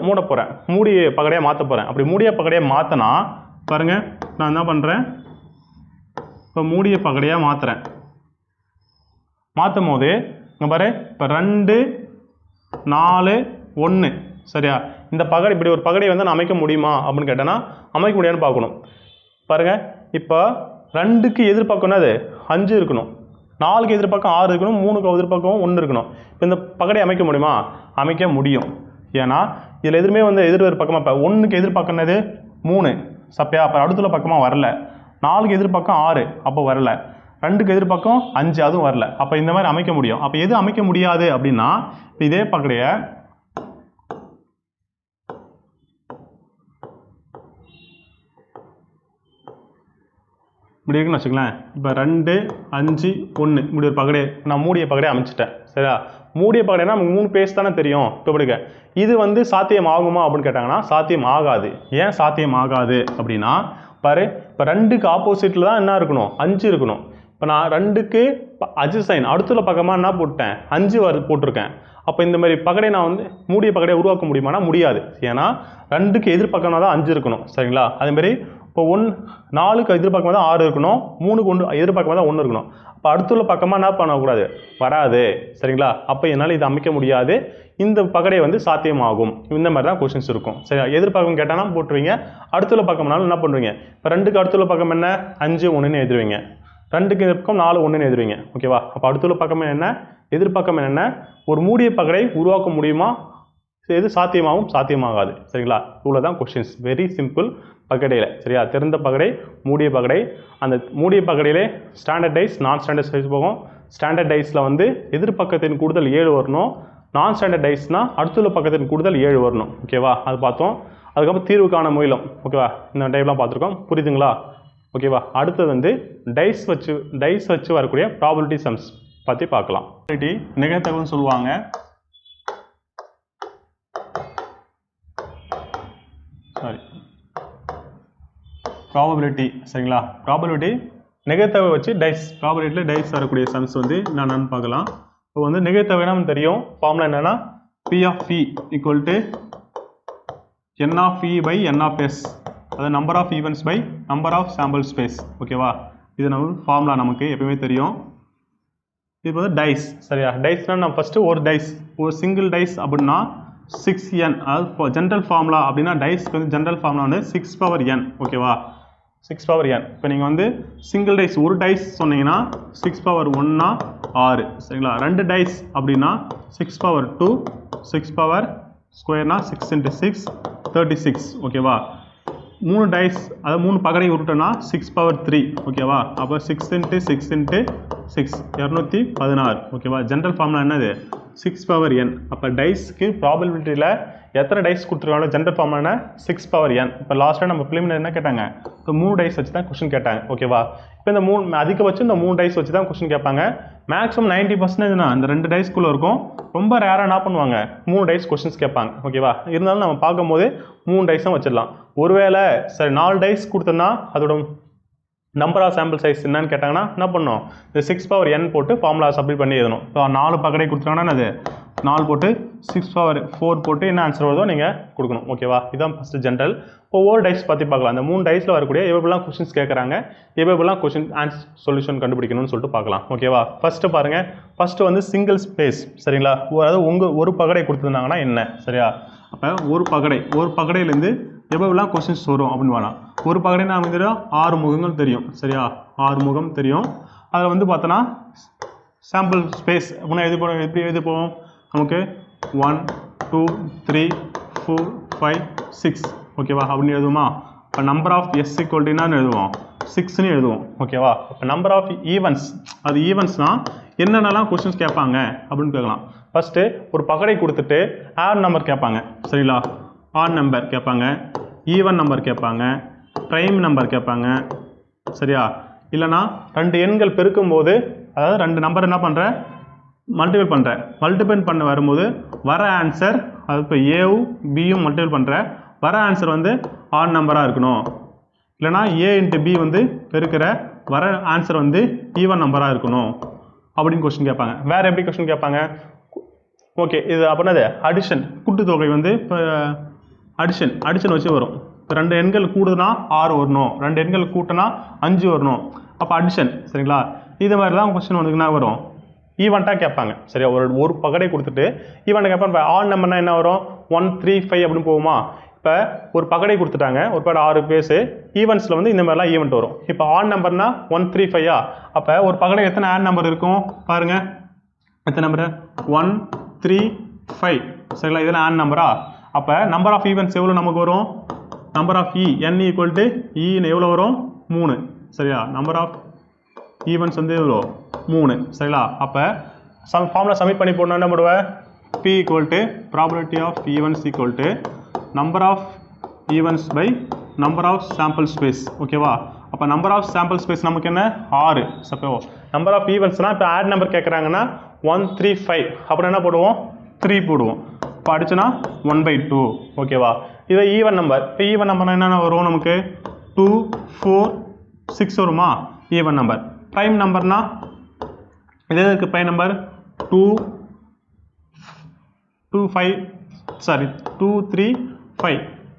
மூட போகிறேன், மூடிய பகடையாக மாற்ற போகிறேன். அப்படி மூடிய பகடையாக மாற்றினா பாருங்கள், நான் என்ன பண்ணுறேன், இப்போ மூடிய பகடையாக மாற்றுறேன். மாற்றும் போது இங்கே பாரு, இப்போ 2 4 1 சரியா, இந்த பகடை இப்படி ஒரு பகடை வந்து நான் அமைக்க முடியுமா அப்படின்னு கேட்டேன்னா அமைக்க முடியாதுன்னு பார்க்கணும். பாருங்கள், இப்போ 2க்கு எதிர்பார்க்கணும் அது 5 இருக்கணும், 4க்கு எதிர்பார்க்கம் 6 இருக்கணும், 3க்கு எதிர்பார்க்கம் 1 இருக்கணும். இப்போ இந்த பகடை அமைக்க முடியுமா? அமைக்க முடியும். ஏன்னா இதில் எதுவுமே வந்து எதிர்பக்கமாக இப்போ 1க்கு எதிர்பார்க்கனது 3 சப்பையா, அப்போ அடுத்துள்ள பக்கமாக வரல. 4க்கு எதிர்பார்க்கம் 6 அப்போ வரல. 2க்கு எதிர்பார்க்கம் 5 அதுவும் வரல. அப்போ இந்த மாதிரி அமைக்க முடியும். அப்போ எது அமைக்க முடியாது அப்படின்னா, இப்போ இதே பகடையை இப்படி இருக்குன்னு வச்சுக்கலாம். இப்போ 2 5 1 இப்படி ஒரு பகடை நான் மூடிய பகடையை அமைச்சிட்டேன். சரியா? மூடிய பகடைனா நமக்கு 3 பேஸ் தானே தெரியும். இப்போ படிக்க இது வந்து சாத்தியம் ஆகுமா அப்படின்னு கேட்டாங்கன்னா சாத்தியம் ஆகாது. ஏன் சாத்தியம் ஆகாது அப்படின்னா பாரு, இப்போ 2க்கு ஆப்போசிட்டில் தான் என்ன இருக்கணும், 5 இருக்கணும். இப்போ நான் 2க்கு அட்ஜசைன் அடுத்துள்ள பக்கமாக என்ன போட்டேன், 5 போட்டிருக்கேன். அப்போ இந்த மாதிரி பகடை நான் வந்து மூடிய பகடையை உருவாக்க முடியுமானா முடியாது. ஏன்னா 2க்கு எதிர்பக்கமாக தான் 5 இருக்கணும். சரிங்களா? அதேமாதிரி இப்போ 4க்கு எதிர்பார்க்கமாக தான் 6 இருக்கணும், 3க்கு எதிர்பார்க்கமாக தான் 1 இருக்கணும். அப்போ அடுத்துள்ள பக்கமாக என்ன பண்ணக்கூடாது, வராது. சரிங்களா? அப்போ என்னால் இதை அமைக்க முடியாது, இந்த பகடை வந்து சாத்தியமாகும். இந்த மாதிரி தான் கொஸ்டின்ஸ் இருக்கும். சரியா? எதிர்பார்க்கம் கேட்டானா போட்டுருவீங்க, அடுத்துள்ள பக்கம்னாலும் என்ன பண்ணுவீங்க, இப்போ 2க்கு அடுத்துள்ள பக்கம் என்ன 5 1ன்னு எழுதுவீங்க, 2க்கு எதிர்பக்கம் 4 1ன்னு எழுதுவீங்க. ஓகேவா? அப்போ அடுத்துள்ள பக்கம் என்ன, எதிர்பக்கம் என்ன, ஒரு மூடிய பகடை உருவாக்க முடியுமா, எது சாத்தியமாகும் சாத்தியமாகாது. சரிங்களா? இவ்வளோ தான் கொஸ்டின்ஸ். Very simple பகடையில். சரியா? திறந்த பகடை, மூடிய பகடை. அந்த மூடிய பகடையிலே ஸ்டாண்டர்ட் டைஸ், நான் ஸ்டாண்டர்ட் சைஸ் போகும். ஸ்டாண்டர்ட் டைஸில் வந்து எதிர்பக்கத்தின் கூடுதல் 7 வரணும், நான் ஸ்டாண்டர்ட் டைஸ்னால் அடுத்துள்ள பக்கத்தின் கூடுதல் 7 வரணும். ஓகேவா? அது பார்த்தோம். அதுக்கப்புறம் தீர்வுக்கான முயலும். ஓகேவா? இந்த டைப்லாம் பார்த்துருக்கோம். புரியுதுங்களா? ஓகேவா? அடுத்தது வந்து டைஸ் வச்சு வரக்கூடிய ப்ராபபிலிட்டி சம்ஸ் பற்றி பார்க்கலாம். நிகழ்தகவுன்னு சொல்லுவாங்க. ப்ராபபிலிட்டி. சரிங்களா? ப்ராபபிலிட்டி நிகழ்தகவை வச்சு ப்ராபபிலிட்டியில் டைஸ் வரக்கூடிய சம்ஸ் வந்து நான் பார்க்கலாம். இப்போ வந்து நிகழ்தகவை நமக்கு தெரியும். ஃபார்முலா என்னன்னா P of E equal to N of E by N of S, அதாவது number of events by number of sample space. ஓகேவா? இது நம்ம ஃபார்முலா நமக்கு எப்பவுமே தெரியும். இது வந்து டைஸ். சரியா? டைஸ்னால் நம்ம ஃபஸ்ட்டு ஒரு சிங்கிள் டைஸ் அப்படின்னா 6n, அதாவது ஜென்ரல் ஃபார்முலா அப்படின்னா டைஸ்க்கு வந்து ஜென்ரல் ஃபார்முலா வந்து 6 பவர் n. ஓகேவா? 6 பவர் n. இப்போ நீங்கள் வந்து சிங்கிள் டைஸ் ஒரு டைஸ் சொன்னீங்கன்னா 6 பவர் 1னா 6. சரிங்களா? 2 டைஸ் அப்படின்னா 6 பவர் 2, 6 பவர் ஸ்கொயர்னா 6 × 6 36. ஓகேவா? 3 டைஸ், அதாவது 3 பகடை உருட்டோன்னா 6 பவர் 3. ஓகேவா? அப்போ 6 × 6 × 6 216. ஓகேவா? ஜென்ரல் ஃபார்முலா என்னது 6 பவர் n. அப்போ டைஸ்க்கு ப்ராபபிலிட்டியில் எத்தனை டைஸ் கொடுத்துருக்காங்களோ ஜென்ரல் ஃபார்முலா 6 பவர் n. இப்போ லாஸ்ட்டாக நம்ம பிலிமினரி என்ன கேட்டாங்க, இப்போ 3 டைஸ் வச்சு தான் கொஸ்டின் கேட்டாங்க. ஓகேவா? இப்போ இந்த 3 அதிகபட்சம் இந்த 3 டைஸ் வச்சு தான் கொஸ்டின் கேட்பாங்க. மேக்ஸிமம் 90% இந்த 2 டைஸ்க்குள்ளே இருக்கும். ரொம்ப ரேராக என்ன பண்ணுவாங்க, 3 டைஸ் கொஸ்டின்ஸ் கேட்பாங்க. ஓகேவா? இருந்தாலும் நம்ம பார்க்கும்போது 3 டைஸும் வச்சிடலாம். ஒருவேளை சரி 4 டைஸ் கொடுத்தோன்னா அதோட நம்பர் ஆஃப் சாம்பிள் சைஸ் என்னன்னு கேட்டாங்கன்னா என்ன பண்ணணும், இந்த 6 பவர் n போட்டு ஃபார்முலா சப்மிட் பண்ணி எழுதணும். இப்போ 4 பகடை கொடுத்துட்டாங்கன்னா அது 4 போட்டு 6 பவர் 4 போட்டு என்ன ஆன்சர் வருதோ நீங்கள் கொடுக்கணும். ஓகேவா? இதுதான் ஃபஸ்ட்டு ஜென்ரல். இப்போ ஒவ்வொரு டைஸ் பற்றி பார்க்கலாம். அந்த 3 டைஸில் வரக்கூடிய எப்படிலாம் கொஸ்டின்ஸ் கேட்குறாங்க, எப்படிலாம் கொஸ்டின் ஆன்சர் சொல்யூஷன் கண்டுபிடிக்கணும்னு சொல்லிட்டு பார்க்கலாம். ஓகேவா? ஃபஸ்ட்டு பாருங்கள். ஃபஸ்ட்டு வந்து சிங்கிள் ஸ்பேஸ். சரிங்களா? அதாவது ஒரு பகடை கொடுத்துருந்தாங்கன்னா என்ன? சரியா? அப்போ ஒரு பகடையிலேருந்து எப்படிலாம் கொஸ்டின்ஸ் வரும் அப்படின்னு வேணாம். ஒரு பகடைன்னா நமக்கு தெரியும் 6 முகங்கள் தெரியும். சரியா? 6 முகம் தெரியும். அதில் வந்து பார்த்தோன்னா சாம்பிள் ஸ்பேஸ் அப்படின்னா எப்படி எழுதி போவோம்? நமக்கு 1 2 3 4 5 6 ஓகேவா? அப்படின்னு எழுதுவோமா? இப்போ நம்பர் ஆஃப் எஸ் ஈக்குவல் என்னன்னு எழுதுவோம்? 6ன்னு எழுதுவோம். ஓகேவா? இப்போ நம்பர் ஆஃப் ஈவன்ஸ், அது ஈவன்ஸ்னால் என்னென்னலாம் கொஸ்டின்ஸ் கேட்பாங்க அப்படின்னு கேட்கலாம். ஃபஸ்ட்டு ஒரு பகடை கொடுத்துட்டு ஆட் நம்பர் கேட்பாங்க. சரிங்களா? ஆட் நம்பர் கேட்பாங்க, ஈவன் நம்பர் கேட்பாங்க, ப்ரைம் நம்பர் கேட்பாங்க. சரியா? இல்லைனா 2 எண்கள் பெருக்கும்போது, அதாவது 2 நம்பர் என்ன பண்ணுறேன், மல்டிபிள் பண்ண வரும்போது வர ஆன்சர், அது இப்போ ஏவும் பியும் மல்டிபிள் பண்ணுற வர ஆன்சர் வந்து ஆட் நம்பராக இருக்கணும். இல்லைனா ஏ இன்ட்டு பி வந்து பெருக்கிற வர ஆன்சர் வந்து ஈவன் நம்பராக இருக்கணும் அப்படின்னு கொஸ்டின் கேட்பாங்க. வேறு எப்படி கொஸ்டின் கேட்பாங்க? ஓகே, இது அப்படின்னது அடிஷன், கூட்டுத்தொகை வந்து இப்போ அடிஷன் வச்சு வரும். இப்போ 2 எண்கள் கூடுதுன்னா 6 வரணும், 2 எண்கள் கூட்டினா 5 வரணும். அப்போ அடிஷன். சரிங்களா? இது மாதிரி தான் கொஸ்டின் வந்துக்குன்னா வரும். ஈவெண்ட்டாக கேட்பாங்க. சரியா? ஒரு பகடை கொடுத்துட்டு ஈவெண்ட்டை கேட்பாங்க. இப்போ ஆட் நம்பர்னா என்ன வரும்? 1 3 5 அப்படின்னு போகுமா? இப்போ ஒரு பகடை கொடுத்துட்டாங்க, ஒரு பகடை 6 பேஸு, ஈவெண்ட்ஸில் வந்து இந்த மாதிரிலாம் ஈவெண்ட் வரும். இப்போ ஆட் நம்பர்னா 1 3 5 அப்போ ஒரு பகடை எத்தனை ஆட் நம்பர் இருக்கும் பாருங்கள். எத்தனை நம்பரு? 1 3 5. சரிங்களா? இதெல்லாம் ஆட் நம்பரா? அப்போ நம்பர் ஆஃப் ஈவெண்ட்ஸ் எவ்வளோ நமக்கு வரும்? Number of n equal to இன்னு எவ்வளோ வரும்? 3. சரியா? நம்பர் ஆஃப் ஈவெண்ட்ஸ் வந்து எவ்வளோ? 3. சரிங்களா? அப்போ ஃபார்முலா சப்மிட் பண்ணி போடணும். என்ன பண்ணுவேன்? P equal to probability of events equal to number of events by number of sample space. ஓகேவா? அப்போ நம்பர் ஆஃப் சாம்பிள் ஸ்பேஸ் நமக்கு என்ன? 6. சப்போ நம்பர் ஆஃப் ஈவெண்ட்ஸ்னால் இப்போ ஆட் நம்பர் கேட்குறாங்கன்னா 1 3 5 அப்புறம் என்ன போடுவோம்? 3 போடுவோம். இப்போ அடிச்சுன்னா 1/2. ஓகேவா? இது ஈவன் நம்பர். இப்போ ஈவன் நம்பர்னா என்னென்ன வரும் நமக்கு? 2 4 6 வருமா? Even number. ப்ரைம் நம்பர்னா இது எதுக்கு ப்ரைம் நம்பர்? 2 3 5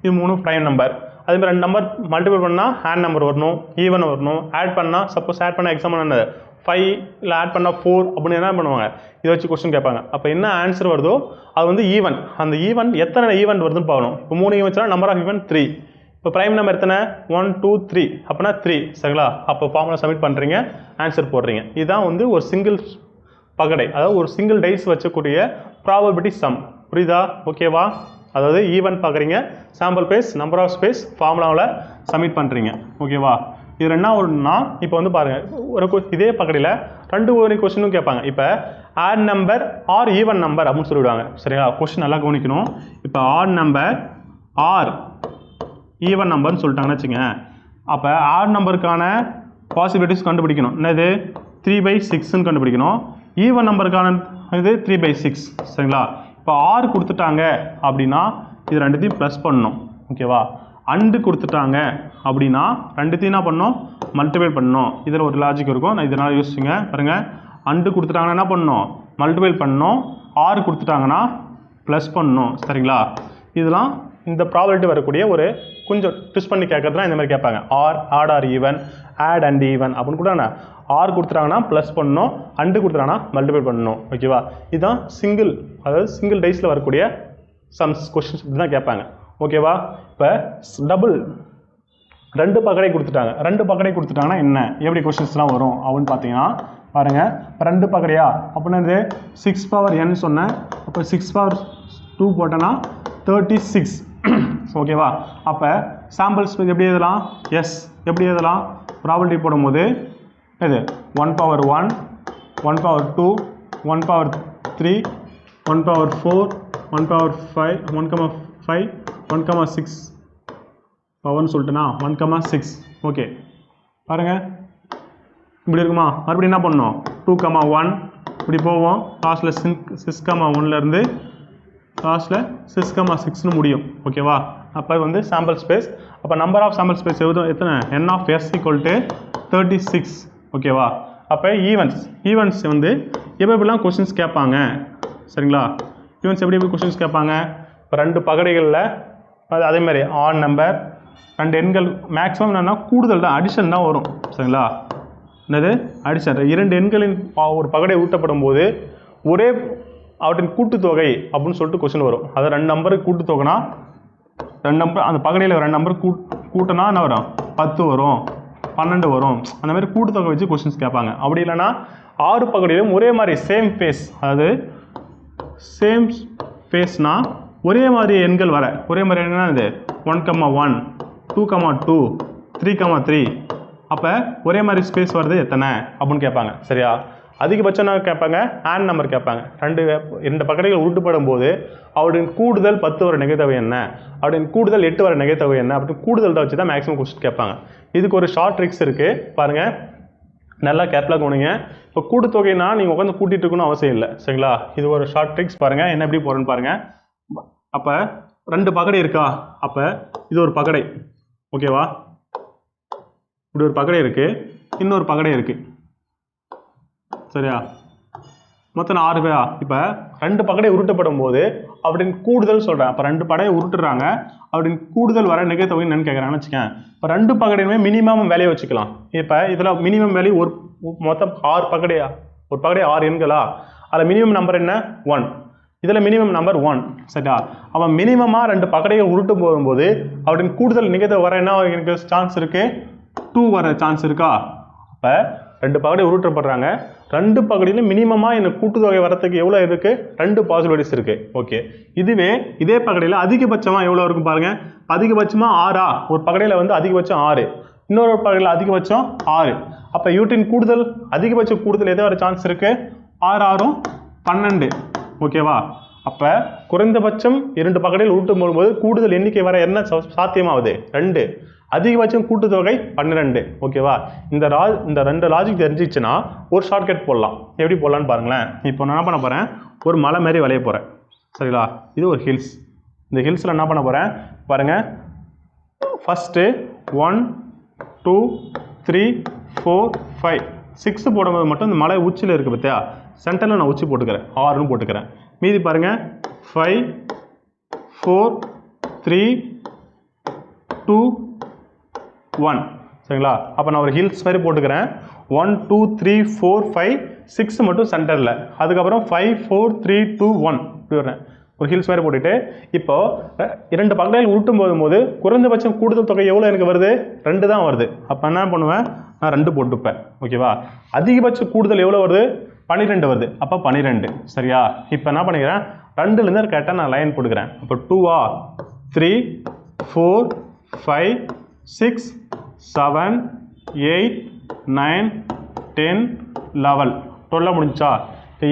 இது 3 ப்ரைம் நம்பர். அதேமாதிரி 2 நம்பர் மல்டிபிள் பண்ணால் ஆட் நம்பர் வரணும், ஈவன் வரணும். ஆட் பண்ணால் சப்போஸ் ஆட் பண்ண எக்ஸாம்பிள் என்னது 5 இல்லை ஆட் பண்ணால் 4 அப்படின்னு என்ன பண்ணுவாங்க? இதை வச்சு கொஸ்டின் கேட்பாங்க. அப்போ என்ன ஆன்சர் வருதோ அது வந்து ஈவன். அந்த ஈவன் எத்தனை ஈவெண்ட் வருதுன்னு பார்க்கணும். இப்போ 3 ஈவெண்ட்ஸ்னா நம்பர் ஆஃப் ஈவெண்ட் 3. இப்போ ப்ரைம் நம்பர் எத்தனை? 1 2 3 அப்படின்னா 3. சரிங்களா? அப்போ ஃபார்முலா சப்மிட் பண்ணுறீங்க, ஆன்சர் போடுறீங்க. இதுதான் வந்து ஒரு சிங்கிள் பகடை, அதாவது ஒரு சிங்கிள் டைஸ் வச்சக்கூடிய ப்ராபபிலிட்டி சம். புரியுதா? ஓகேவா? அதாவது ஈவன் பார்க்குறீங்க, sample space, number of space, ஃபார்முலாவில் சப்மிட் பண்ணுறீங்க. ஓகேவா? இது என்ன ஒன்றுனா இப்போ வந்து பாருங்கள், இதே பகடையில் 2 கொஸ்டினும் கேட்பாங்க. இப்போ add number R even number அப்படின்னு சொல்லிவிடுவாங்க. சரிங்களா? கொஸ்டின் நல்லா கவனிக்கணும். இப்போ ஆட் நம்பர் ஆர் ஈவன் நம்பர்னு சொல்லிட்டாங்கன்னு வச்சுங்க. அப்போ ஆட் நம்பருக்கான பாசிபிலிட்டிஸ் கண்டுபிடிக்கணும். என்னது? 3/6ன்னு கண்டுபிடிக்கணும். ஈவன் நம்பருக்கான இது 3/6. சரிங்களா? இப்போ ஆர் கொடுத்துட்டாங்க அப்படின்னா இது ரெண்டுத்தையும் ப்ளஸ் பண்ணணும். ஓகேவா? அண்டு கொடுத்துட்டாங்க அப்படின்னா ரெண்டுத்தையும் என்ன பண்ணணும்? மல்டிபிள் பண்ணணும். இதில் ஒரு லாஜிக் இருக்கும், நான் இதனால் யோசிச்சுங்க. பாருங்கள், அண்டு கொடுத்துட்டாங்கன்னா என்ன பண்ணணும்? மல்டிபிள் பண்ணணும். ஆறு கொடுத்துட்டாங்கன்னா ப்ளஸ் பண்ணணும். சரிங்களா? இதெல்லாம் இந்த ப்ராபபிலிட்டி வரக்கூடிய ஒரு கொஞ்சம் ட்விஸ்ட் பண்ணி கேட்கறதுனா இந்த மாதிரி கேட்பாங்க. Odd or even, odd and even அப்படின்னு கூட ஆர் கொடுத்துட்டாங்கன்னா ப்ளஸ் பண்ணணும், அண்டு கொடுத்துட்டாங்கன்னா மல்டிபிள் பண்ணணும். ஓகேவா? இதுதான் சிங்கிள், அதாவது சிங்கிள் டைஸில் வரக்கூடிய சம்ஸ் கொஸ்டின்ஸ் இப்படி தான் கேட்பாங்க. ஓகேவா? இப்போ டபுள் 2 பகடை கொடுத்துட்டாங்க. 2 பகடை கொடுத்துட்டாங்கன்னா என்ன, எப்படி கொஸ்டின்ஸ்லாம் வரும் அப்படின்னு பார்த்தீங்கன்னா பாருங்கள். இப்போ 2 பகடையா அப்படின்னா இது 6 பவர் n சொன்னேன். அப்போ 6 பவர் 2 போட்டோன்னா 36. ஓகேவா? அப்போ சாம்பிள்ஸ் எப்படி எழுதலாம்? எஸ் எப்படி எழுதலாம்? ப்ராபபிலிட்டி போடும்போது இது 1 power 1, 1 power 2, 1 power 3, 1 power 4, 1 power 5, 1,5, 1,6 பவர்னு சொல்லிட்டுனா 1,6. Okay, பாருங்கள் இப்படி இருக்குமா? மறுபடியும் என்ன பண்ணணும்? 2,1 இப்படி போவோம். லாஸ்ட்டில் 6,1லேருந்து லாஸ்ட்டில் 6,6ன்னு முடியும். ஓகேவா? அப்போ வந்து சாம்பிள் ஸ்பேஸ். அப்போ நம்பர் ஆஃப் சாம்பிள் ஸ்பேஸ் எத்தனை? n of s equal to 36. ஓகேவா? அப்போ ஈவெண்ட்ஸ் வந்து எப்படிலாம் கொஸ்டின்ஸ் கேட்பாங்க. சரிங்களா? ஈவன்ஸ் எப்படி கொஸ்டின்ஸ் கேட்பாங்க? இப்போ 2 பகடைகளில் அதே மாதிரி ஆட் நம்பர் 2 எண்கள் மேக்ஸிமம் என்னென்னா கூடுதல் தான், அடிஷன் தான் வரும். சரிங்களா? என்னது அடிஷன்? 2 எண்களின் ஒரு பகடை ஊட்டப்படும் போது ஒரே அவற்றின் கூட்டுத்தொகை அப்படின்னு சொல்லிட்டு கொஸ்டின் வரும். அதாவது 2 நம்பருக்கு கூட்டுத்தொகைனா 2 நம்பர் அந்த பகடையில் 2 நம்பர் கூட்டினா என்ன வரும்? 10 வரும், 12 வரும். அந்த மாதிரி கூட்டுத்தொகை வச்சு கொஸ்டின்ஸ் கேட்பாங்க. அப்படி இல்லைன்னா 6 பகடையிலும் ஒரே மாதிரி சேம் ஃபேஸ், அதாவது சேம் ஃபேஸ்னா ஒரே மாதிரி எண்கள் வர, ஒரே மாதிரி என்னன்னா இது 1,1 2,2 3,3 அப்போ ஒரே மாதிரி ஸ்பேஸ் வருது எத்தனை அப்படின்னு கேட்பாங்க. சரியா? அதிகபட்சம் என்ன கேட்பாங்க? ஆன் நம்பர் கேட்பாங்க. 2 பகடைகள் உருட்டுப்படும் போது அவருடைய கூடுதல் 10 வர நிகழ்த்தொகை என்ன, அவருடைய கூடுதல் 8 வர நிகழ்த்தொகை என்ன அப்படின்னு கூடுதல் தான் வச்சு தான் மேக்ஸிமம் கொஸ்டின் கேட்பாங்க. இதுக்கு ஒரு ஷார்ட் ட்ரிக்ஸ் இருக்குது பாருங்கள், நல்லா கேர்ஃபுல்லாக கவனிங்க. இப்போ கூட்டுத்தொகைனா நீங்கள் உட்காந்து கூட்டிகிட்டு இருக்கணும்னு அவசியம் இல்லை. சரிங்களா? இது ஒரு ஷார்ட் ட்ரிக்ஸ் பாருங்கள், என்ன எப்படி போகிறேன்னு பாருங்கள். அப்போ 2 பகடை இருக்கா? அப்போ இது ஒரு பகடை, ஓகேவா? இப்படி ஒரு பகடை இருக்குது, இன்னொரு பகடை இருக்குது. சரியா? மொத்தம் 6 பேரா? இப்போ 2 பகடை உருட்டப்படும் போது அப்படின்னு கூடுதல் சொல்கிறேன். அப்போ 2 படையை உருட்டுறாங்க, அப்படின்னு கூடுதல் வர நிகழ்த்தொகை என்னன்னு கேட்குறாங்கன்னு வச்சுக்கேன். இப்போ 2 பகடையுமே மினிமம் வேலையை வச்சுக்கலாம். இப்போ இதில் மினிமம் வேல்யூ ஒரு மொத்தம் 6 பகடையா? ஒரு பகடை 6 எண்களா? அதில் மினிமம் நம்பர் என்ன? 1. இதில் மினிமம் நம்பர் 1. சரியா? அவன் மினிமமாக 2 பகடையை உருட்டு போகும்போது அப்படின்னு கூடுதல் நிகழ்த்தொகை வர என்ன எனக்கு சான்ஸ் இருக்குது? 2 வர சான்ஸ் இருக்கா? அப்போ 2 பகடை உருட்டப்படுறாங்க, 2 பகடையிலும் மினிமமாக எனக்கு கூட்டுத்தொகை வரத்துக்கு எவ்வளோ இருக்குது? 2 பாசிபிலிட்டிஸ் இருக்குது. ஓகே, இதுவே இதே பகடையில் அதிகபட்சமாக எவ்வளோ இருக்கும் பாருங்கள். அதிகபட்சமாக 6 ஒரு பகடையில் வந்து அதிகபட்சம் 6, இன்னொரு பகடையில் அதிகபட்சம் 6. அப்போ யூட்டின் கூடுதல் அதிகபட்ச கூடுதல் எதை வர சான்ஸ் இருக்குது? 6 6 12. ஓகேவா? அப்போ குறைந்தபட்சம் 2 பகடையில் உருட்டும் போது கூடுதல் எண்ணிக்கை வர என்ன சாத்தியமாகுது? 2. அதிகபட்சம் கூட்டுத்தொகை 12. ஓகேவா? இந்த 2 லாஜிக் தெரிஞ்சிச்சுன்னா ஒரு ஷார்ட்கட் போடலாம். எப்படி போடலான்னு பாருங்களேன். இப்போ நான் என்ன பண்ண போகிறேன்? ஒரு மலை மாதிரி வளைய போகிறேன். சரிங்களா? இது ஒரு ஹில்ஸ். இந்த ஹில்ஸில் என்ன பண்ண போகிறேன் பாருங்கள். ஃபஸ்ட்டு 1 2 3 4 5 6 போடும்போது மட்டும் இந்த மலை உச்சியில் இருக்குது பார்த்தியா, சென்டரில் நான் உச்சி போட்டுக்கிறேன், 6ன்னு போட்டுக்கிறேன். மீதி பாருங்கள் 5 4 3 2 1. சரிங்களா? அப்போ நான் ஒரு ஹில்ஸ் மாதிரி போட்டுக்கிறேன். 1 2 3 4 5 6 மட்டும் சென்டரில், அதுக்கப்புறம் 5 4 3 2 1 இப்படி வரேன். ஒரு ஹில்ஸ் மாதிரி போட்டுட்டு இப்போது 2 பகடையில் உருட்டும் போது குறைந்தபட்சம் கூடுதல் தொகை எவ்வளோ எனக்கு வருது? 2 தான் வருது. அப்போ என்ன பண்ணுவேன்? நான் 2 போட்டுப்பேன். ஓகேவா? அதிகபட்ச கூடுதல் எவ்வளோ வருது? 12 வருது. அப்போ 12. சரியா? இப்போ என்ன பண்ணிக்கிறேன்? 2லேருந்து கரெக்டாக நான் லைன் போட்டுக்கிறேன். அப்போ 2 3 4 5 6 7 8 9 10 11 12 முடிஞ்சா?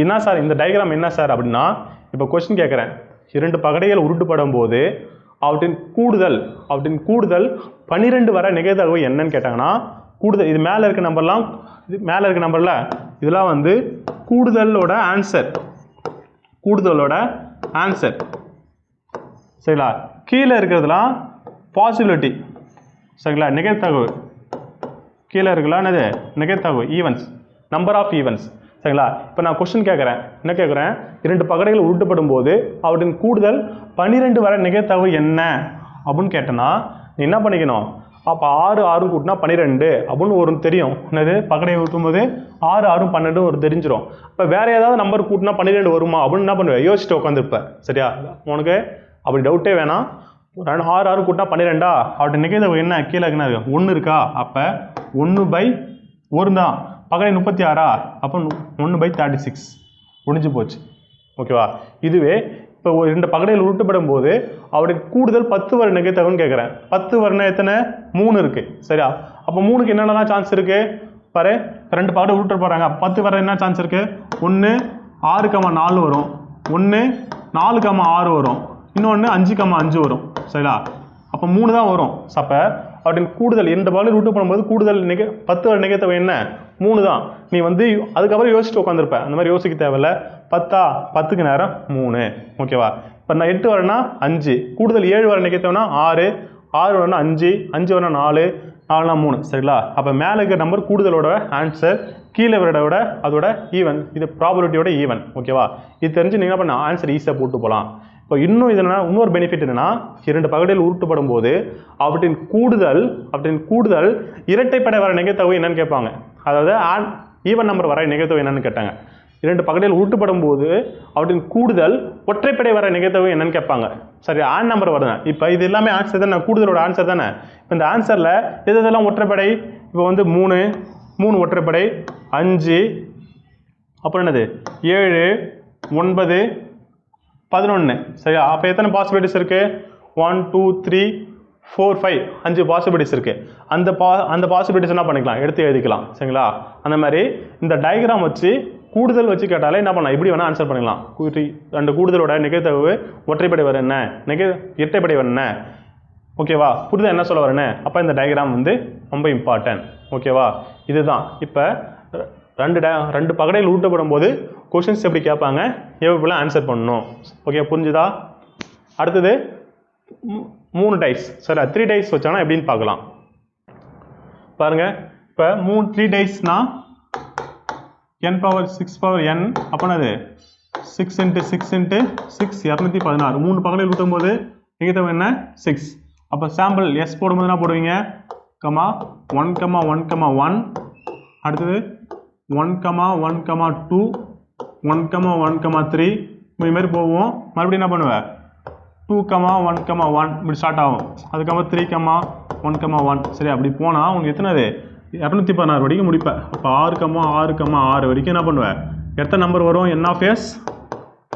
என்ன சார் இந்த டயக்ராம் என்ன சார் அப்படின்னா, இப்போ கொஸ்டின் கேட்குறேன். 2 பகடைகள் உருட்டுப்படும் போது அவற்றின் கூடுதல் 12 வர நிகழ்தகவு என்னன்னு கேட்டாங்கன்னா, கூடுதல் இது மேலே இருக்க நம்பர்லாம், இது மேலே இருக்க நம்பரில் இதெல்லாம் வந்து கூடுதலோட ஆன்சர். சரிங்களா? கீழே இருக்கிறதுலாம் பாசிபிலிட்டி. சரிங்களா? நிகழ்தகவு. கீழே இருக்கலாம் என்னது? நிகழ்தகவு, ஈவென்ட்ஸ், நம்பர் ஆஃப் ஈவென்ட்ஸ். சரிங்களா? இப்போ நான் கொஸ்டின் கேட்குறேன். என்ன கேட்குறேன்? 2 பகடைகள் உருட்டப்படும் போது அவற்றின் கூடுதல் 12 வர நிகழ்தகவு என்ன அப்படின்னு கேட்டேன்னா, நீ என்ன பண்ணிக்கணும்? அப்போ 6 6 கூட்டினா 12 அப்படின்னு ஒரு தெரியும். என்னது? பகடையை ஊட்டும் போது 6 6 12 ஒரு தெரிஞ்சிடும். இப்போ வேறு ஏதாவது நம்பர் கூட்டினா 12 வருமா அப்படின்னு என்ன பண்ணுவேன்? யோசிச்சுட்டு உட்காந்துருப்பேன். சரியா? உனக்கு அப்படி டவுட்டே வேணாம். 6 6 கூட்டினா 12 அவருடைய நிகழ்தகவு என்ன? கீழே என்ன 1 இருக்கா? அப்போ 1/1 தான். பகடை 36 அப்போ 1/36 முடிஞ்சு போச்சு. ஓகேவா? இதுவே இப்போ 2 பகடையில் உருட்டுப்படும் போது அவருடைய கூடுதல் 10 வர நிகழ்தகவுன்னு கேட்குறேன். 10 வரணும் எத்தனை? 3 இருக்குது. சரியா? அப்போ 3க்கு என்னென்னலாம் சான்ஸ் இருக்குது பாரு. 2 பகடை உருட்ட போகிறாங்க. 10 வர என்ன சான்ஸ் இருக்குது? 1 6,4 வரும், 1 4,6 வரும், இன்னொன்று 5,5 வரும். சரிங்களா? அப்போ 3 தான் வரும். அப்போ அவற்றின் கூடுதல் 2 பகடையில் உருட்டு பண்ணும்போது கூடுதல் 10 வர நிகழ்தகவு என்ன? 3 தான். நீ வந்து அதுக்கப்புறம் யோசிச்சுட்டு உட்காந்துருப்ப. அந்த மாதிரி யோசிக்க தேவையில்ல. 10 10க்கு நேரம் 3. ஓகேவா? இப்போ நான் 8 வரேன்னா 5, கூடுதல் 7 வர நிகழ்த்தவனா 6 வரனா 5 வரனா 4 4 3 சரிங்களா. அப்போ மேலே இருக்கிற நம்பர் கூடுதலோட ஆன்சர், கீழே விட அதோட ஈவன், இது ப்ராபபிலிட்டியோட ஈவன். ஓகேவா, இது தெரிஞ்சு நீங்கள் என்ன பண்ண ஆன்சர் ஈஸியாக போட்டு போகலாம். இப்போ இன்னும் இது இன்னொரு பெனிஃபிட் என்னன்னா, 2 பகுதியில் உருட்டுப்படும் போது அவற்றின் கூடுதல் இரட்டைப்படை வர நிகழ்தகவு என்னன்னு கேட்பாங்க. அதாவது ஈவன் நம்பர் வர நிகழ்தகவு என்னன்னு கேட்டாங்க. 2 பகுதியில் உருட்டுப்படும் போது அவற்றின் கூடுதல் ஒற்றைப்படை வர நிகழ்தகவு என்னன்னு கேட்பாங்க. சரி, ஆன் நம்பர் வருது. இப்போ இது எல்லாமே ஆன்சர் தானே, கூடுதலோட ஆன்சர் தானே. இப்போ இந்த ஆன்சரில் இதெல்லாம் ஒற்றைப்படை. இப்போ வந்து 3 ஒற்றைப்படை, 5, அப்புறம் என்னது 7 9 11. சரியா, அப்போ எத்தனை பாசிபிலிட்டிஸ் இருக்கு? 1 2 3 4 5 5 பாசிபிலிட்டிஸ் இருக்கு. அந்த பாசிபிலிட்டிஸ் என்ன பண்ணிக்கலாம், எடுத்து எழுதிக்கலாம். சரிங்களா, அந்த மாதிரி இந்த டயக்ராம் வச்சு கூடுதல் வச்சு கேட்டாலே என்ன பண்ணலாம், இப்படி வேணால் ஆன்சர் பண்ணிக்கலாம். 2 கூடுதலோட நிகழ்தகவு ஒற்றைப்படை வர என்ன, இரட்டைப்படை வர என்ன. ஓகேவா, புரிதல் என்ன சொல்ல வரேன்னு. அப்போ இந்த டயக்ராம் வந்து ரொம்ப இம்பார்ட்டன்ட். ஓகேவா, இதுதான். இப்போ 2 பகடையில் ஊட்டப்படும் போது கொஷின்ஸ் எப்படி கேட்பாங்க, எப்படிலாம் ஆன்சர் பண்ணணும். ஓகே, புரிஞ்சுதா? அடுத்தது 3 டைஸ். சரி, 3 டைஸ் வச்சாங்கன்னா எப்படின்னு பார்க்கலாம். பாருங்க, இப்போ 3 டைஸ்னா n பவர் 6 பவர் n, அப்போனா அது 6 × 6 × 6 216. 3 பகடையில் ஊட்டும் போது நிகழ்தகவு என்ன, 6. அப்போ சாம்பிள் எஸ் போடும்போது என்ன போடுவீங்க, 1 1 1, அடுத்தது 1 1 2, 1 1 3, இது மாதிரி போவோம். மறுபடியும் என்ன பண்ணுவேன், 2 1 1 இப்படி ஸ்டார்ட் ஆகும். அதுக்கப்புறம் 3 1 1. சரி, அப்படி போனால் உங்களுக்கு எத்தனை 216 வரைக்கும் முடிப்பேன். அப்போ 6 6 வரைக்கும் என்ன பண்ணுவேன், எத்தனை நம்பர் வரும், n of s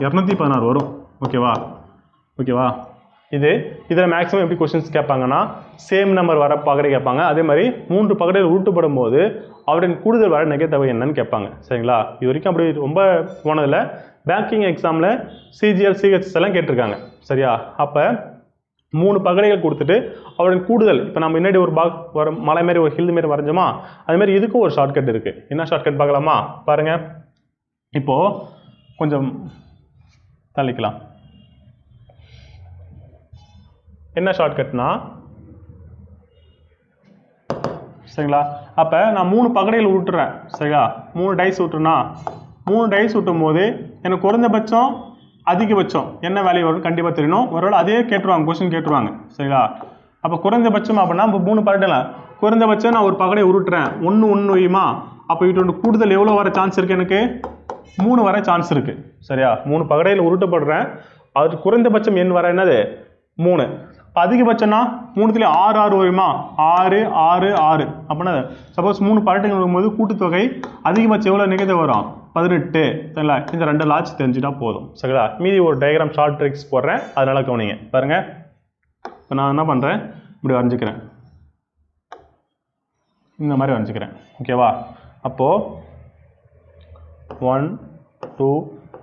216 வரும். ஓகேவா. இதில் மேக்ஸிமம் எப்படி கொஸ்டின்ஸ் கேட்பாங்கன்னா, சேம் நம்பர் வர பகடை கேட்பாங்க. அதே மாதிரி 3 பகடையில் உருட்டுப்படும் போது அவரின் கூடுதல் வர நிகழ்தகவு என்னன்னு கேட்பாங்க. சரிங்களா, இது வரைக்கும் அப்படி ரொம்ப போனதில்லை. பேங்கிங் எக்ஸாமில் CGL CHS எல்லாம் கேட்டிருக்காங்க. சரியா, அப்போ 3 பகடைகள் கொடுத்துட்டு அவரின் கூடுதல், இப்போ நம்ம முன்னாடி ஒரு மலை மாதிரி ஒரு ஹில் மாதிரி வரைஞ்சோமா, அது மாதிரி இதுக்கும் ஒரு ஷார்ட்கட் இருக்குது. என்ன ஷார்ட்கட் பார்க்கலாமா? பாருங்கள், இப்போது கொஞ்சம் தள்ளிக்கலாம். என்ன ஷார்ட்கட்னா, சரிங்களா, அப்போ நான் 3 பகடையில் விட்டுறேன். சரிங்களா, 3 டைஸ் விட்டுருன்னா 3 டைஸ் விட்டும் போது எனக்கு குறைந்தபட்சம் அதிகபட்சம் என்ன வேல்யூ வரும் கண்டிப்பாக தெரியணும். ஒருவேளை அதே கேட்டுருவாங்க, கொஸ்டின் கேட்டுருவாங்க. சரிங்களா, அப்போ குறைந்தபட்சம் அப்படின்னா இப்போ 3 பகடையில் குறைந்தபட்சம் நான் ஒரு பகடையை உருட்டுறேன், 1 வையுமா, அப்போ இதோட கூடுதல் எவ்வளோ வர சான்ஸ் இருக்குது, எனக்கு 3 வர சான்ஸ் இருக்குது. சரியா, 3 பகடையில் உருட்டப்படுறேன், அது குறைந்தபட்சம் எண் வர என்னது 3. அதிகபட்சம்னா 3த்துல 6 6 வருமா, 6 6 6. அப்படின்னா சப்போஸ் 3 பகடைகள் வரும்போது கூட்டுத்தொகை அதிகபட்சம் எவ்வளோ நிகழ்ந்து வரும், 18. சரிங்களா, இந்த 2 லாட்ச் தெரிஞ்சுட்டா போதும். சரிங்களா, மீதி ஒரு டயக்ராம் ஷார்ட் ட்ரிக்ஸ் போடுறேன், அதனால கவனிங்க. பாருங்க, இப்போ நான் என்ன பண்ணுறேன், இப்படி வரைஞ்சிக்கிறேன், இந்த மாதிரி வரைஞ்சிக்கிறேன். ஓகேவா, அப்போது 1 2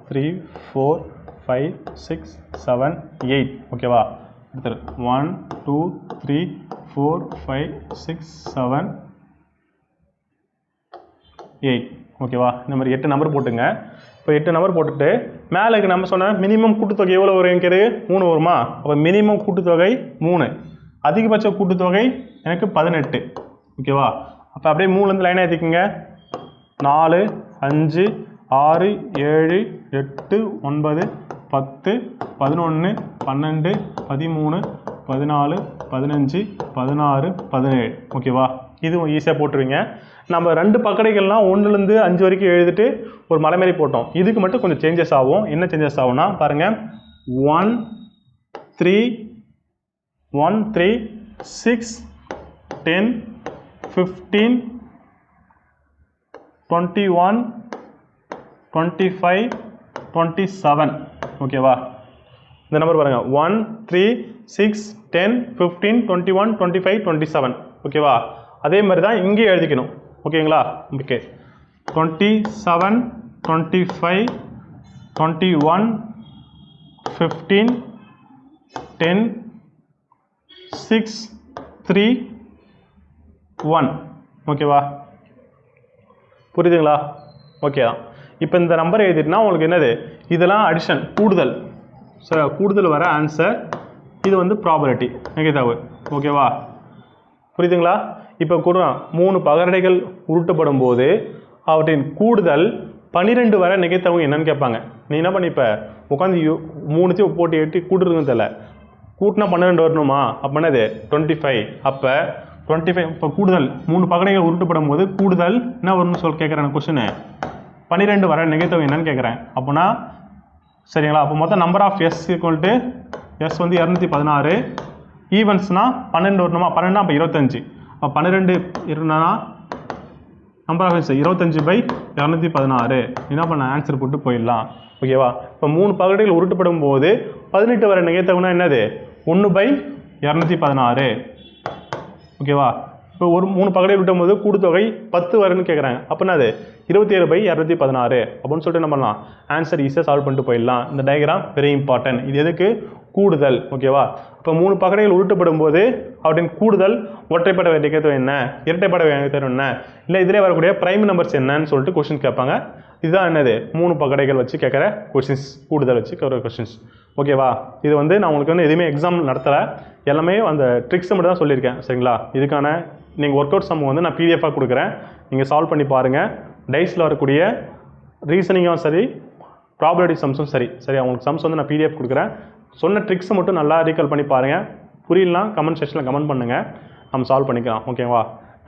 3 4 5 6 7 8. ஓகேவா, அடுத்தது 1 2 3 4 5 6 7 8. ஓகேவா, இந்த மாதிரி 8 நம்பர் போட்டுங்க. இப்போ 8 நம்பர் போட்டுட்டு மேலே நம்ம சொன்ன மினிமம் கூட்டுத்தொகை எவ்வளோ வரும், எனக்கு 3 வருமா. அப்போ மினிமம் கூட்டுத்தொகை 3, அதிகபட்ச கூட்டுத்தொகை எனக்கு 18. ஓகேவா, அப்போ அப்படியே 3லேருந்து லைனாக ஏற்றிக்குங்க. 4 5 6 7 8 9 10 11 12 13 14 15 16 17. ஓகேவா, இதுவும் ஈஸியாக போட்டுருவீங்க. நம்ம 2 பகடைகள்லாம் 1லேருந்து 5 வரைக்கும் எழுதிட்டு ஒரு மலை மாதிரி போட்டோம். இதுக்கு மட்டும் கொஞ்சம் சேஞ்சஸ் ஆகும். என்ன சேஞ்சஸ் ஆகும்னா பாருங்கள், 1 3 6 10 15 21 25 27. ஓகேவா, இந்த நம்பர் பாருங்கள், 1 3 6 10 15 21 25 27. ஓகேவா, அதே மாதிரி தான் இங்கே எழுதிக்கணும். ஓகேங்களா, ஓகே, 27 25 21 15 10 6 3 1. ஓகேவா, புரியுதுங்களா? ஓகே தான். இப்போ இந்த நம்பர் எழுதிட்டுனா உங்களுக்கு என்னது, இதெல்லாம் அடிஷன் கூடுதல். ஸோ கூடுதல் வர ஆன்சர், இது வந்து ப்ராபபிலிட்டி நிகழ்தகவு. ஓகேவா, புரியுதுங்களா? இப்போ கூட 3 பகரடைகள் உருட்டப்படும் போது அவற்றின் கூடுதல் 12 வரை நிகழ்த்தவங்க என்னன்னு கேட்பாங்க. நீ என்ன பண்ணிப்ப உட்காந்து 3 போட்டு எட்டி கூட்டுறதுன்னு தெரியல, கூட்டினா 12 வரணுமா? அப்போ என்னது 25. அப்போ 25 இப்போ கூடுதல் 3 பகடைகள் உருட்டப்படும் போது கூடுதல் என்ன வரும்னு கேட்குறேன் கொஸ்டின். 12 வரை நிகழ்த்தவங்க என்னன்னு கேட்குறேன். அப்போனா சரிங்களா? அப்போ மொத்தம் number of S equal to S வந்து 216. ஈவன்ஸ்னால் 12 வரணுமா? 12 அப்போ 25. அப்போ 12 இருந்தா நம்பர் ஆஃப் எஸ் 25/216. என்ன பண்ண ஆன்சர் போட்டு போயிடலாம். ஓகேவா? இப்போ 3 பகடைகள் உருட்டப்படும் போது 18 வரை நிகழ்த்தவங்கன்னா என்னது 1/216. ஓகேவா? இப்போ ஒரு 3 பகடைகள் உருட்டும் போது கூடுதொகை 10 வரன்னு கேட்குறாங்க. அப்போனா அது 27/216 அப்படின்னு சொல்லிட்டு என்ன பண்ணலாம், ஆன்சர் ஈஸியாக சால்வ் பண்ணிட்டு போயிடலாம். இந்த டயக்ராம் வெரி இம்பார்ட்டன்ட். இது எதுக்கு? கூடுதல். ஓகேவா? இப்போ 3 பகடைகள் உருட்டப்படும் போது அவற்றின் கூடுதல் ஒற்றைப்படை நிகழ்த்தொகை என்ன, இரட்டைப்படை நிகழ்த்தொகை என்ன, இல்லை இதிலே வரக்கூடிய பிரைம் நம்பர்ஸ் என்னன்னு சொல்லிட்டு கொஸ்டின் கேட்பாங்க. இதுதான் என்னது 3 பகடைகள் வச்சு கேட்குற கொஸ்டின்ஸ், கூடுதல் வச்சு கேட்குற கொஸ்டின்ஸ். ஓகேவா? இது வந்து நான் உங்களுக்கு வந்து எதுவுமே எக்ஸாம் நடத்தலை, எல்லாமே அந்த ட்ரிக்ஸை மட்டும் தான் சொல்லியிருக்கேன். சரிங்களா? இதுக்கான நீங்கள் ஒர்க் அவுட் சம் வந்து நான் பிடிஎஃபாக கொடுக்குறேன், நீங்கள் சால்வ் பண்ணி பாருங்கள். டைஸில் வரக்கூடிய ரீசனிங்கும் சரி, ப்ராபபிலிட்டி சம்ஸும் சரி, உங்களுக்கு சம்ஸ் வந்து நான் பிடிஎஃப் கொடுக்குறேன். சொன்ன ட்ரிக்ஸை மட்டும் நல்லா ரீகால் பண்ணி பாருங்கள். புரியலாம் கமெண்ட் செக்ஷனில் கமெண்ட் பண்ணுங்கள், நம்ம சால்வ் பண்ணிக்கலாம். ஓகேவா?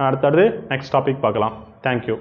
அடுத்தது நெக்ஸ்ட் டாபிக் பார்க்கலாம். தேங்க்யூ.